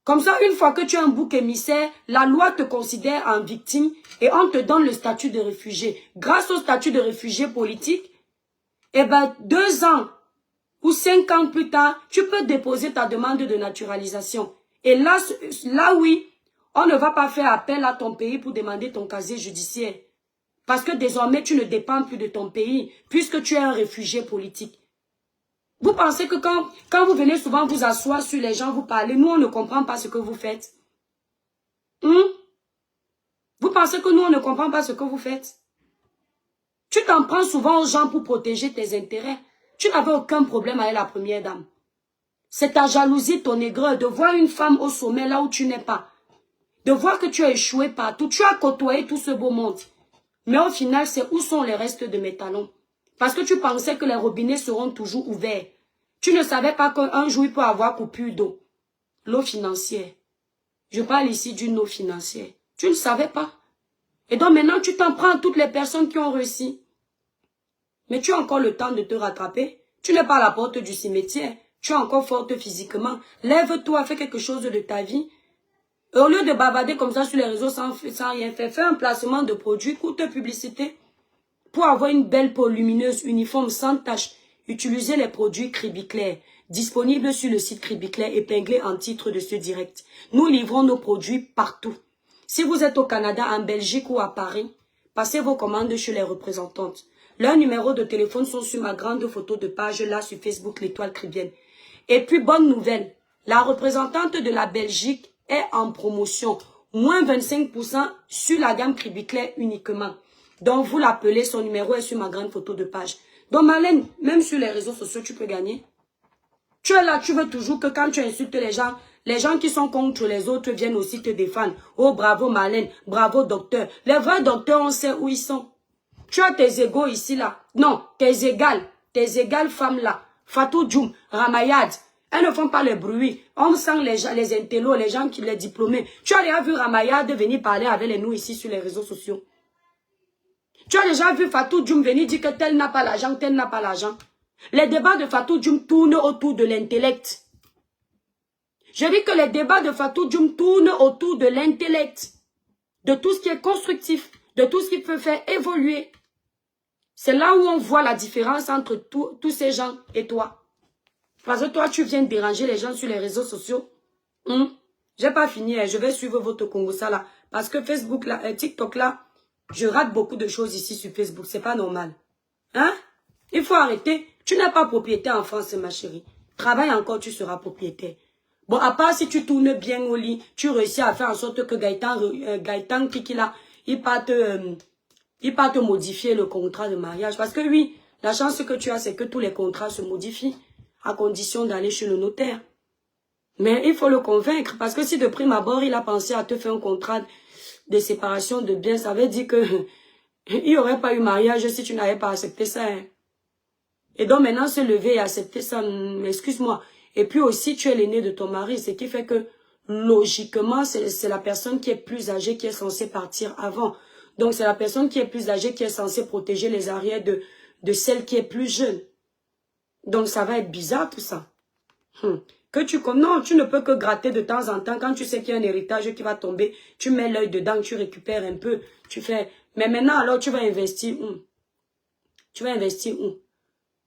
Comme ça, une fois que tu es un bouc émissaire, la loi te considère en victime et on te donne le statut de réfugié. Grâce au statut de réfugié politique, eh ben, 2 ans ou 5 ans plus tard, tu peux déposer ta demande de naturalisation. Et là oui, on ne va pas faire appel à ton pays pour demander ton casier judiciaire. Parce que désormais, tu ne dépends plus de ton pays, puisque tu es un réfugié politique. Vous pensez que quand vous venez souvent vous asseoir sur les gens, vous parlez, nous, on ne comprend pas ce que vous faites. Vous pensez que nous, on ne comprend pas ce que vous faites? Tu t'en prends souvent aux gens pour protéger tes intérêts. Tu n'avais aucun problème avec la première dame. C'est ta jalousie, ton aigreur, de voir une femme au sommet là où tu n'es pas. De voir que tu as échoué partout. Tu as côtoyé tout ce beau monde. Mais au final, c'est où sont les restes de mes talons? Parce que tu pensais que les robinets seront toujours ouverts. Tu ne savais pas qu'un jour, il peut avoir coupure d'eau. L'eau financière. Je parle ici d'une eau financière. Tu ne savais pas. Et donc maintenant, tu t'en prends à toutes les personnes qui ont réussi. Mais tu as encore le temps de te rattraper. Tu n'es pas à la porte du cimetière. Tu es encore forte physiquement. Lève-toi, fais quelque chose de ta vie. Et au lieu de bavarder comme ça sur les réseaux sans rien faire, fais un placement de produit, coûte publicité. Pour avoir une belle peau lumineuse, uniforme, sans tache, utilisez les produits Cribiclair, disponibles sur le site Cribiclair, épinglé en titre de ce direct. Nous livrons nos produits partout. Si vous êtes au Canada, en Belgique ou à Paris, passez vos commandes chez les représentantes. Leurs numéros de téléphone sont sur ma grande photo de page là sur Facebook, l'Étoile Cribienne. Et puis, bonne nouvelle, la représentante de la Belgique est en promotion. Moins 25% sur la gamme Cribiclair uniquement. Donc, vous l'appelez, son numéro est sur ma grande photo de page. Donc, Marlène, même sur les réseaux sociaux, tu peux gagner. Tu es là, tu veux toujours que quand tu insultes les gens qui sont contre les autres viennent aussi te défendre. Oh, bravo Marlène, bravo docteur. Les vrais docteurs, on sait où ils sont. Tu as tes égaux ici, là. Non, tes égales femmes là. Fatou Djoum, Ramayad. Elles ne font pas le bruit. On sent les intellos, les gens qui les diplômés. Tu as déjà vu Ramayad venir parler avec nous ici sur les réseaux sociaux. Tu as déjà vu Fatou Djoum venir dire que tel n'a pas l'argent, tel n'a pas l'argent. Les débats de Fatou Djoum tournent autour de l'intellect. Je dis que les débats de Fatou Djoum tournent autour de l'intellect. De tout ce qui est constructif. De tout ce qui peut faire évoluer. C'est là où on voit la différence entre tous ces gens et toi. Parce que toi, tu viens déranger les gens sur les réseaux sociaux. J'ai pas fini, je vais suivre votre Congo ça là. Parce que Facebook là, TikTok là, je rate beaucoup de choses ici sur Facebook. C'est pas normal. Hein? Il faut arrêter. Tu n'es pas propriétaire en France, ma chérie. Travaille encore, tu seras propriétaire. Bon, à part si tu tournes bien au lit, tu réussis à faire en sorte que Gaëtan Kiki là, il part te modifier le contrat de mariage. Parce que oui, la chance que tu as, c'est que tous les contrats se modifient à condition d'aller chez le notaire. Mais il faut le convaincre. Parce que si de prime abord, il a pensé à te faire un contrat de séparation de biens, ça veut dire que il n'y aurait pas eu mariage si tu n'avais pas accepté ça. Hein. Et donc maintenant, se lever et accepter ça, excuse-moi. Et puis aussi, tu es l'aîné de ton mari, ce qui fait que logiquement, c'est la personne qui est plus âgée qui est censée partir avant. Donc, c'est la personne qui est plus âgée qui est censée protéger les arrières de celle qui est plus jeune. Donc, ça va être bizarre tout ça. Non, tu ne peux que gratter de temps en temps. Quand tu sais qu'il y a un héritage qui va tomber, tu mets l'œil dedans, tu récupères un peu. Tu fais... Mais maintenant, alors, tu vas investir où? Tu vas investir où?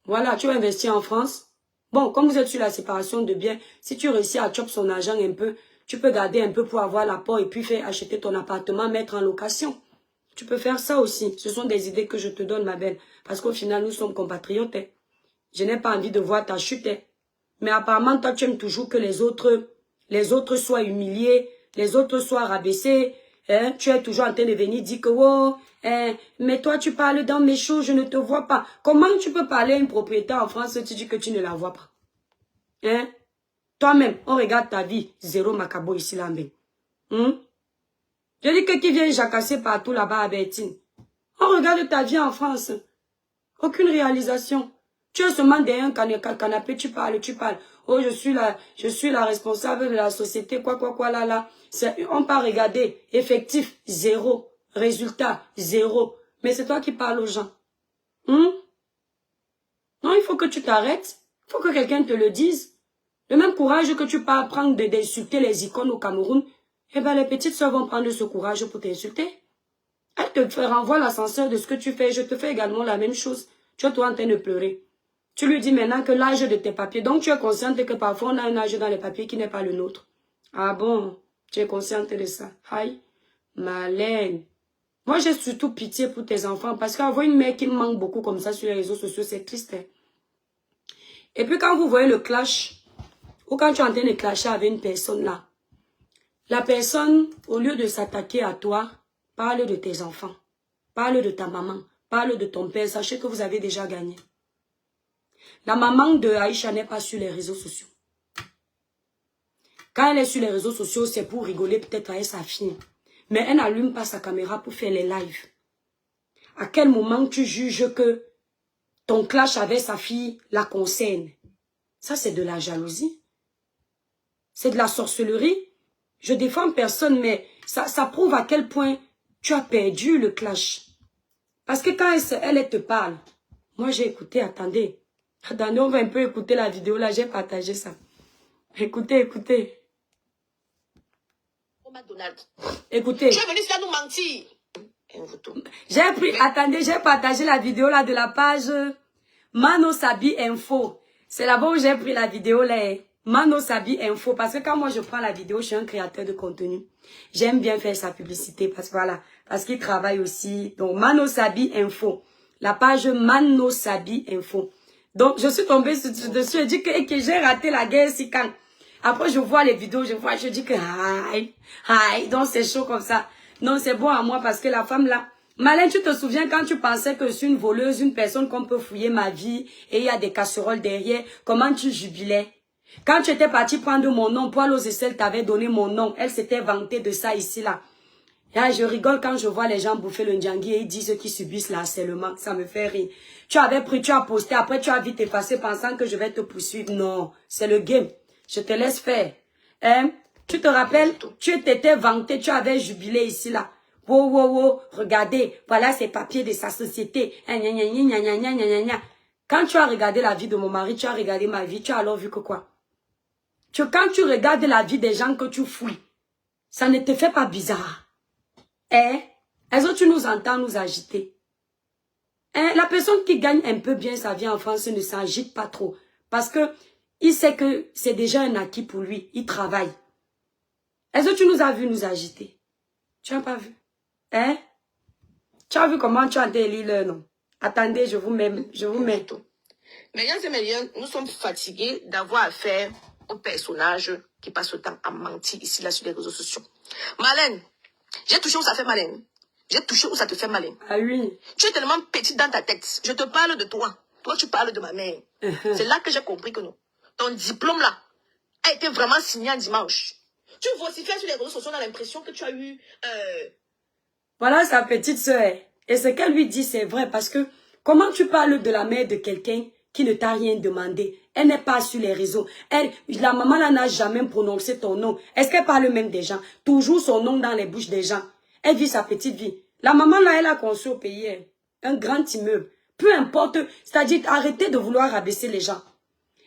Voilà, tu vas investir en France. Bon, comme vous êtes sur la séparation de biens, si tu réussis à choper son argent un peu, tu peux garder un peu pour avoir l'apport et puis faire acheter ton appartement, mettre en location. Tu peux faire ça aussi. Ce sont des idées que je te donne, ma belle. Parce qu'au final, nous sommes compatriotes. Hein. Je n'ai pas envie de voir ta chute. Hein. Mais apparemment, toi, tu aimes toujours que les autres soient humiliés, les autres soient rabaissés. Hein. Tu es toujours en train de venir dire que, oh, hein, mais toi, tu parles dans mes choses, je ne te vois pas. Comment tu peux parler à une propriétaire en France, tu dis que tu ne la vois pas? Hein? Toi-même, on regarde ta vie, zéro macabo ici, là, Je dis que qui vient jacasser partout là-bas à Bertine. On regarde ta vie en France. Aucune réalisation. Tu es seulement derrière un canapé, tu parles. Oh, je suis la responsable de la société, quoi, là. On peut regarder. Effectif, 0. Résultat, 0. Mais c'est toi qui parles aux gens. Non, il faut que tu t'arrêtes. Il faut que quelqu'un te le dise. Le même courage que tu peux prendre d'insulter les icônes au Cameroun, eh ben, les petites soeurs vont prendre ce courage pour t'insulter. Elles te renvoient l'ascenseur de ce que tu fais. Je te fais également la même chose. Tu es toi en train de pleurer. Tu lui dis maintenant que l'âge de tes papiers. Donc, tu es consciente que parfois, on a un âge dans les papiers qui n'est pas le nôtre. Ah bon? Tu es consciente de ça? Aïe, Malène. Moi, j'ai surtout pitié pour tes enfants parce qu'avoir une mère qui manque beaucoup comme ça sur les réseaux sociaux, c'est triste. Hein? Et puis, quand vous voyez le clash, ou quand tu es en train de clasher avec une personne là, la personne, au lieu de s'attaquer à toi, parle de tes enfants, parle de ta maman, parle de ton père. Sachez que vous avez déjà gagné. La maman de Aïcha n'est pas sur les réseaux sociaux. Quand elle est sur les réseaux sociaux, c'est pour rigoler peut-être avec sa fille. Mais elle n'allume pas sa caméra pour faire les lives. À quel moment tu juges que ton clash avec sa fille la concerne? Ça, c'est de la jalousie. C'est de la sorcellerie. Je défends personne, mais ça prouve à quel point tu as perdu le clash. Parce que quand elle te parle, moi j'ai écouté, attendez, on va un peu écouter la vidéo, là j'ai partagé ça. Écoutez. Écoutez. Tu es venu là nous mentir. J'ai partagé la vidéo là de la page Mano Sabi Info. C'est là-bas où j'ai pris la vidéo là. Mano Sabi Info. Parce que quand moi je prends la vidéo, je suis un créateur de contenu. J'aime bien faire sa publicité parce que voilà. Parce qu'il travaille aussi. Donc Mano Sabi Info. La page Mano Sabi Info. Donc je suis tombée dessus et dit que j'ai raté la guerre si quand. Après je vois les vidéos, je dis que aïe. Donc c'est chaud comme ça. Non, c'est bon à moi parce que la femme là. Malène, tu te souviens quand tu pensais que je suis une voleuse, une personne qu'on peut fouiller ma vie et il y a des casseroles derrière, comment tu jubilais? Quand tu étais parti prendre mon nom, Poil aux aisselles t'avait donné mon nom. Elle s'était vantée de ça ici là. Et je rigole quand je vois les gens bouffer le ndjangui et ils disent qu'ils subissent le harcèlement. Ça me fait rire. Tu avais pris, tu as posté, après tu as vite effacé pensant que je vais te poursuivre. Non, c'est le game. Je te laisse faire. Hein? Tu te rappelles, tu t'étais vanté, tu avais jubilé ici là. Wow, regardez, voilà ces papiers de sa société. Quand tu as regardé la vie de mon mari, tu as regardé ma vie, tu as alors vu que quoi? Quand tu regardes la vie des gens que tu fouilles, ça ne te fait pas bizarre. Est-ce que tu nous entends nous agiter? La personne qui gagne un peu bien sa vie en France ne s'agite pas trop. Parce que il sait que c'est déjà un acquis pour lui. Il travaille. Est-ce que tu nous as vu nous agiter? Tu n'as pas vu? Tu as vu comment tu as délit le nom? Attendez, je vous mets. Mesdames et messieurs, nous sommes fatigués d'avoir affaire aux personnages qui passent le temps à mentir ici, là, sur les réseaux sociaux. Malène, j'ai touché où ça fait malin. J'ai touché où ça te fait malin. Ah oui. Tu es tellement petite dans ta tête. Je te parle de toi. Toi, tu parles de ma mère. C'est là que j'ai compris que non. Ton diplôme, là, a été vraiment signé un dimanche. Tu vocifères sur les réseaux sociaux, on a l'impression que tu as eu... Voilà sa petite sœur. Et ce qu'elle lui dit, c'est vrai. Parce que comment tu parles de la mère de quelqu'un qui ne t'a rien demandé? Elle n'est pas sur les réseaux. La maman là n'a jamais prononcé ton nom. Est-ce qu'elle parle même des gens? Toujours son nom dans les bouches des gens. Elle vit sa petite vie. La maman là, elle a construit au pays un grand immeuble. Peu importe, c'est-à-dire arrêtez de vouloir rabaisser les gens.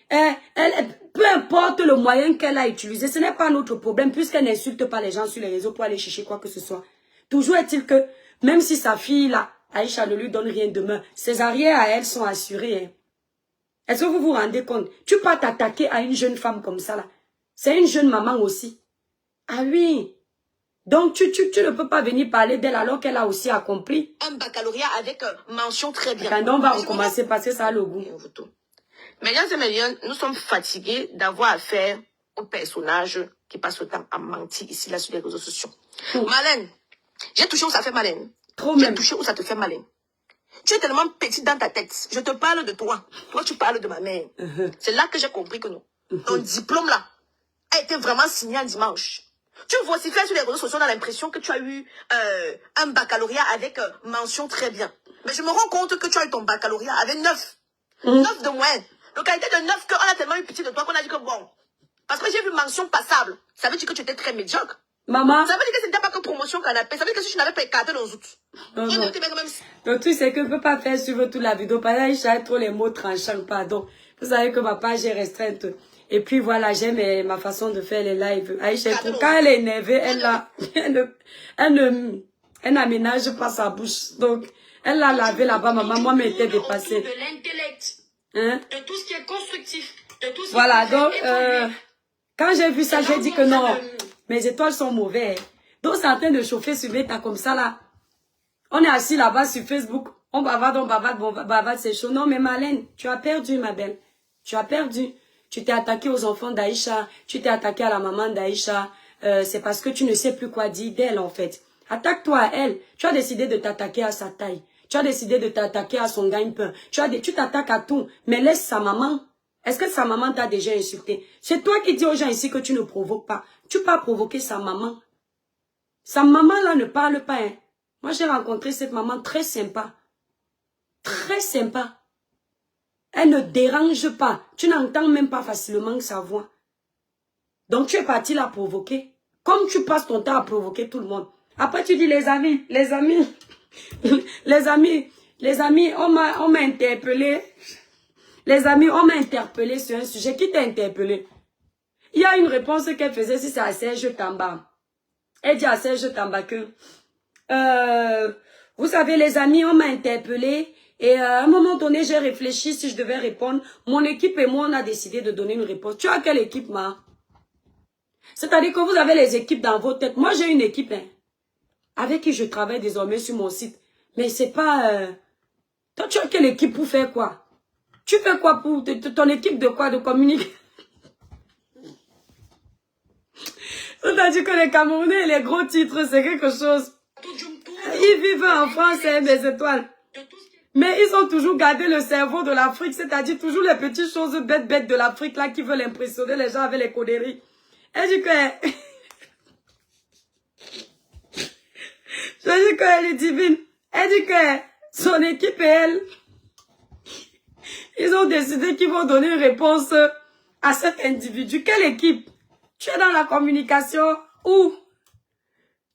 Peu importe le moyen qu'elle a utilisé, ce n'est pas notre problème puisqu'elle n'insulte pas les gens sur les réseaux pour aller chercher quoi que ce soit. Toujours est-il que, même si sa fille là, Aïcha ne lui donne rien demain, ses arrières à elle sont assurées. Est-ce que vous vous rendez compte? Tu peux t'attaquer à une jeune femme comme ça là. C'est une jeune maman aussi. Ah oui. Donc tu ne peux pas venir parler d'elle alors qu'elle a aussi accompli un baccalauréat avec mention très bien. Quand on va recommencer parce que ça a le goût. Mesdames et messieurs, nous sommes fatigués d'avoir affaire aux personnages qui passent le temps à mentir ici, là, sur les réseaux sociaux. Malène, j'ai touché où ça fait malin. J'ai touché où ça te fait malin. Tu es tellement petite dans ta tête. Je te parle de toi. Toi, tu parles de ma mère. C'est là que j'ai compris que non. Ton diplôme, là, a été vraiment signé un dimanche. Tu vocifères sur les réseaux sociaux, on a l'impression que tu as eu un baccalauréat avec mention très bien. Mais je me rends compte que tu as eu ton baccalauréat avec 9. 9 de moyenne. Localité de 9 qu'on a tellement eu pitié de toi qu'on a dit que bon. Parce que j'ai vu mention passable. Ça veut dire que tu étais très médiocre. Maman. Ça veut dire que ce n'était pas que promotion canapé. Ça veut dire que si tu n'avais pas écarté les autres. Le truc, c'est que je ne peux pas faire suivre toute la vidéo. Parce que j'ai trop les mots tranchants, pardon. Vous savez que ma page est restreinte. Et puis voilà, j'aime ma façon de faire les lives. Aïcha, quand elle est énervée, elle n'aménage pas sa bouche. Donc, elle l'a lavé là-bas, maman. Moi, m'était dépassée. De l'intellect. Hein? De tout ce qui est constructif. De tout ce voilà, qui donc, quand j'ai vu ça, j'ai dit que non. Mes étoiles sont mauvaises. Donc, c'est en train de chauffer sur Meta comme ça, là. On est assis là-bas sur Facebook. On bavarde, c'est chaud. Non, mais Marlène, tu as perdu, ma belle. Tu as perdu. Tu t'es attaqué aux enfants d'Aïcha. Tu t'es attaqué à la maman d'Aïcha. C'est parce que tu ne sais plus quoi dire d'elle, en fait. Attaque-toi à elle. Tu as décidé de t'attaquer à sa taille. Tu as décidé de t'attaquer à son gagne-pain. Tu t'attaques à tout. Mais laisse sa maman. Est-ce que sa maman t'a déjà insulté? C'est toi qui dis aux gens ici que tu ne provoques pas. Tu peux provoquer sa maman. Sa maman, là, ne parle pas, hein. Moi, j'ai rencontré cette maman très sympa. Très sympa. Elle ne dérange pas. Tu n'entends même pas facilement sa voix. Donc, tu es parti la provoquer. Comme tu passes ton temps à provoquer tout le monde. Après, tu dis, les amis, on m'a interpellé. Les amis, on m'a interpellé sur un sujet. Qui t'a interpellé? Il y a une réponse qu'elle faisait, si c'est à Serge Tamba. Elle dit à Serge Tamba que, vous savez, les amis, on m'a interpellé. Et à un moment donné, j'ai réfléchi si je devais répondre. Mon équipe et moi, on a décidé de donner une réponse. Tu as quelle équipe, ma? C'est-à-dire que vous avez les équipes dans vos têtes. Moi, j'ai une équipe, hein, avec qui je travaille désormais sur mon site. Mais c'est pas... Toi, tu as quelle équipe pour faire quoi? Tu fais quoi pour... Ton équipe de quoi? De communiquer? C'est-à-dire que les Camerounais, les gros titres, c'est quelque chose. Ils vivent en France, hein, des étoiles. Mais ils ont toujours gardé le cerveau de l'Afrique, c'est-à-dire toujours les petites choses bêtes de l'Afrique là qui veulent impressionner les gens avec les conneries. Elle dit que... Je dis qu'elle est divine. Elle dit que son équipe et elle, ils ont décidé qu'ils vont donner une réponse à cet individu. Quelle équipe? Tu es dans la communication ou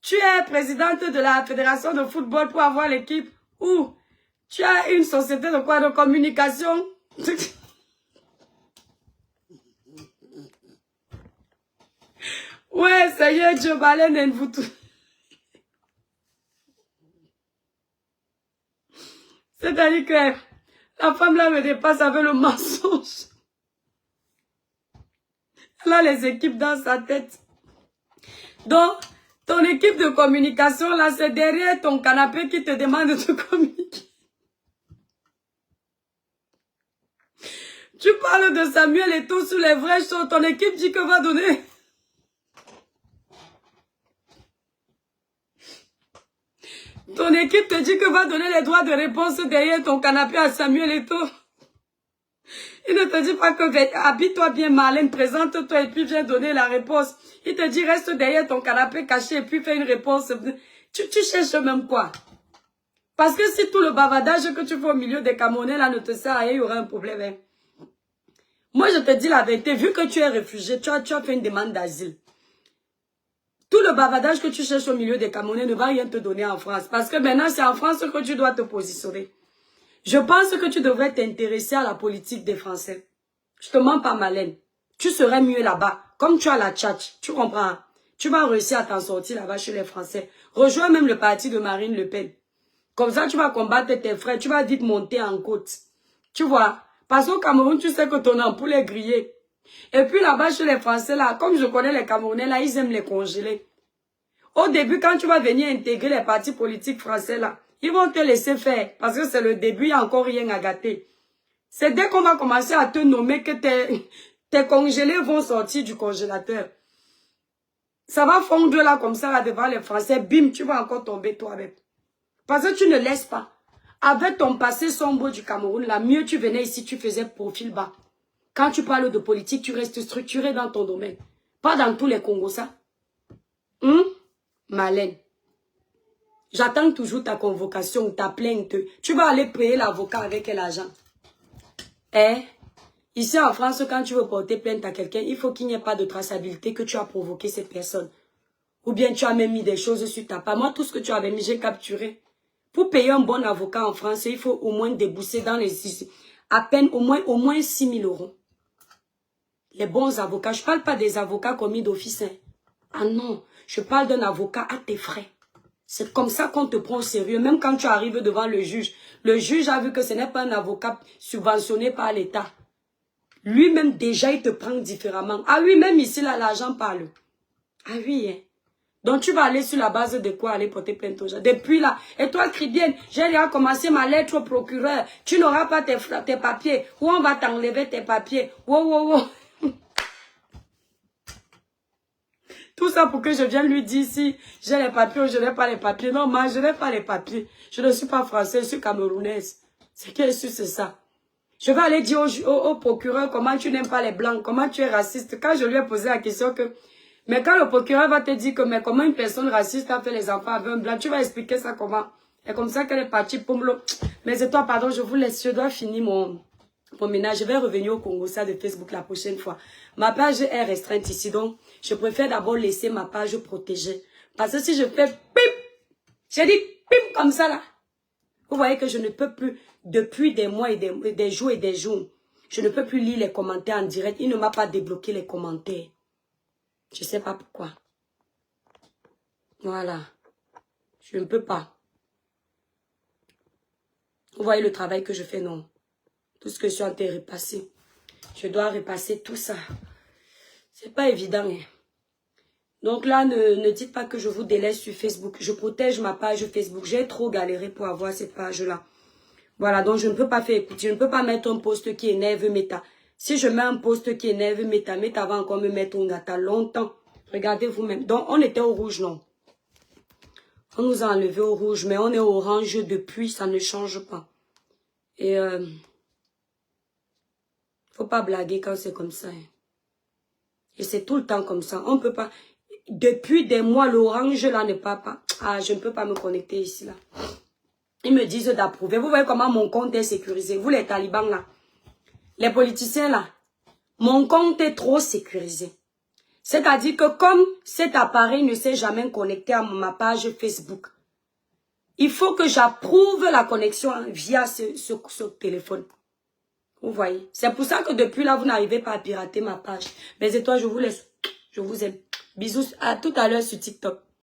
tu es présidente de la fédération de football pour avoir l'équipe ou tu as une société de quoi? De communication. Ouais, Seigneur Dieu, Marlène Nvutu. C'est-à-dire que la femme là me dépasse avec le mensonge. Elle a les équipes dans sa tête. Donc, ton équipe de communication là, c'est derrière ton canapé qui te demande de te communiquer. Tu parles de Samuel Eto'o sur les vraies choses. Ton équipe dit que va donner. Ton équipe te dit que va donner les droits de réponse derrière ton canapé à Samuel Eto'o. Il ne te dit pas que habille-toi bien, Marlène, présente-toi et puis viens donner la réponse. Il te dit reste derrière ton canapé caché et puis fais une réponse. Tu cherches même quoi? Parce que si tout le bavardage que tu fais au milieu des Camerounais là ne te sert à rien, il y aura un problème. Hein. Moi, je te dis la vérité, vu que tu es réfugié, tu as fait une demande d'asile. Tout le bavardage que tu cherches au milieu des Camerounais ne va rien te donner en France. Parce que maintenant, c'est en France que tu dois te positionner. Je pense que tu devrais t'intéresser à la politique des Français. Je te mens pas, Marlène. Tu serais mieux là-bas. Comme tu as la tchatch, tu comprends? Tu vas réussir à t'en sortir là-bas chez les Français. Rejoins même le parti de Marine Le Pen. Comme ça, tu vas combattre tes frères. Tu vas vite monter en côte. Tu vois? Parce qu'au Cameroun, tu sais que ton ampoule est grillée. Et puis là-bas, chez les Français, là, comme je connais les Camerounais, là, ils aiment les congeler. Au début, quand tu vas venir intégrer les partis politiques français, là, ils vont te laisser faire. Parce que c'est le début, il n'y a encore rien à gâter. C'est dès qu'on va commencer à te nommer que tes congelés vont sortir du congélateur. Ça va fondre là, comme ça, là, devant les Français. Bim, tu vas encore tomber toi-même. Parce que tu ne laisses pas. Avec ton passé sombre du Cameroun, là, mieux tu venais ici, tu faisais profil bas. Quand tu parles de politique, tu restes structuré dans ton domaine. Pas dans tous les Congos, ça. Marlène. J'attends toujours ta convocation ou ta plainte. Tu vas aller payer l'avocat avec l'argent. Ici en France, quand tu veux porter plainte à quelqu'un, il faut qu'il n'y ait pas de traçabilité que tu as provoqué cette personne. Ou bien tu as même mis des choses sur ta part. Moi, tout ce que tu avais mis, j'ai capturé. Pour payer un bon avocat en France, il faut au moins débourser dans les... À peine au moins 6 000 €. Les bons avocats. Je ne parle pas des avocats commis d'office. Hein. Ah non, je parle d'un avocat à tes frais. C'est comme ça qu'on te prend au sérieux. Même quand tu arrives devant le juge a vu que ce n'est pas un avocat subventionné par l'État. Lui-même, déjà, il te prend différemment. Ah oui, même ici, là, l'argent parle. Ah oui, hein. Donc, tu vas aller sur la base de quoi aller porter plainte aux gens. Depuis là, et toi, Cribienne, j'ai déjà commencé ma lettre au procureur. Tu n'auras pas tes papiers. Ou on va t'enlever tes papiers. Wow, wow, wow. Tout ça pour que je vienne lui dire si j'ai les papiers ou je n'ai pas les papiers. Non, moi, je n'ai pas les papiers. Je ne suis pas française, je suis camerounaise. C'est que c'est ça. Je vais aller dire au procureur comment tu n'aimes pas les blancs, comment tu es raciste. Quand je lui ai posé la question que... Mais quand le procureur va te dire que mais comment une personne raciste a fait les enfants avec un blanc, tu vas expliquer ça comment. Et comme ça qu'elle est partie pour me... Mais c'est toi, pardon, je vous laisse. Je dois finir mon ménage. Je vais revenir au Congo, ça de Facebook la prochaine fois. Ma page est restreinte ici, donc je préfère d'abord laisser ma page protégée. Parce que si je fais pip, j'ai dit pip comme ça là. Vous voyez que je ne peux plus, depuis des mois et des jours, je ne peux plus lire les commentaires en direct. Il ne m'a pas débloqué les commentaires. Je ne sais pas pourquoi. Voilà. Je ne peux pas. Vous voyez le travail que je fais, non? Tout ce que je suis en train de repasser. Je dois repasser tout ça. C'est pas évident. Hein. Donc là, ne dites pas que je vous délaisse sur Facebook. Je protège ma page Facebook. J'ai trop galéré pour avoir cette page-là. Voilà, donc je ne peux pas faire écouter. Je ne peux pas mettre un post qui énerve Meta. Si je mets un post qui énerve Meta, Meta va encore me mettre un gâteau longtemps. Regardez vous-même. Donc, on était au rouge, non? On nous a enlevé au rouge, mais on est au orange depuis, ça ne change pas. Et faut pas blaguer quand c'est comme ça. Hein. Et c'est tout le temps comme ça. On peut pas... Depuis des mois, l'orange là n'est pas... Ah, je ne peux pas me connecter ici là. Ils me disent d'approuver. Vous voyez comment mon compte est sécurisé. Vous les talibans là. Les politiciens là. Mon compte est trop sécurisé. C'est-à-dire que comme cet appareil ne s'est jamais connecté à ma page Facebook, il faut que j'approuve la connexion via ce téléphone. Vous voyez. C'est pour ça que depuis là, vous n'arrivez pas à pirater ma page. Mais et toi, je vous laisse. Je vous aime. Bisous. À tout à l'heure sur TikTok.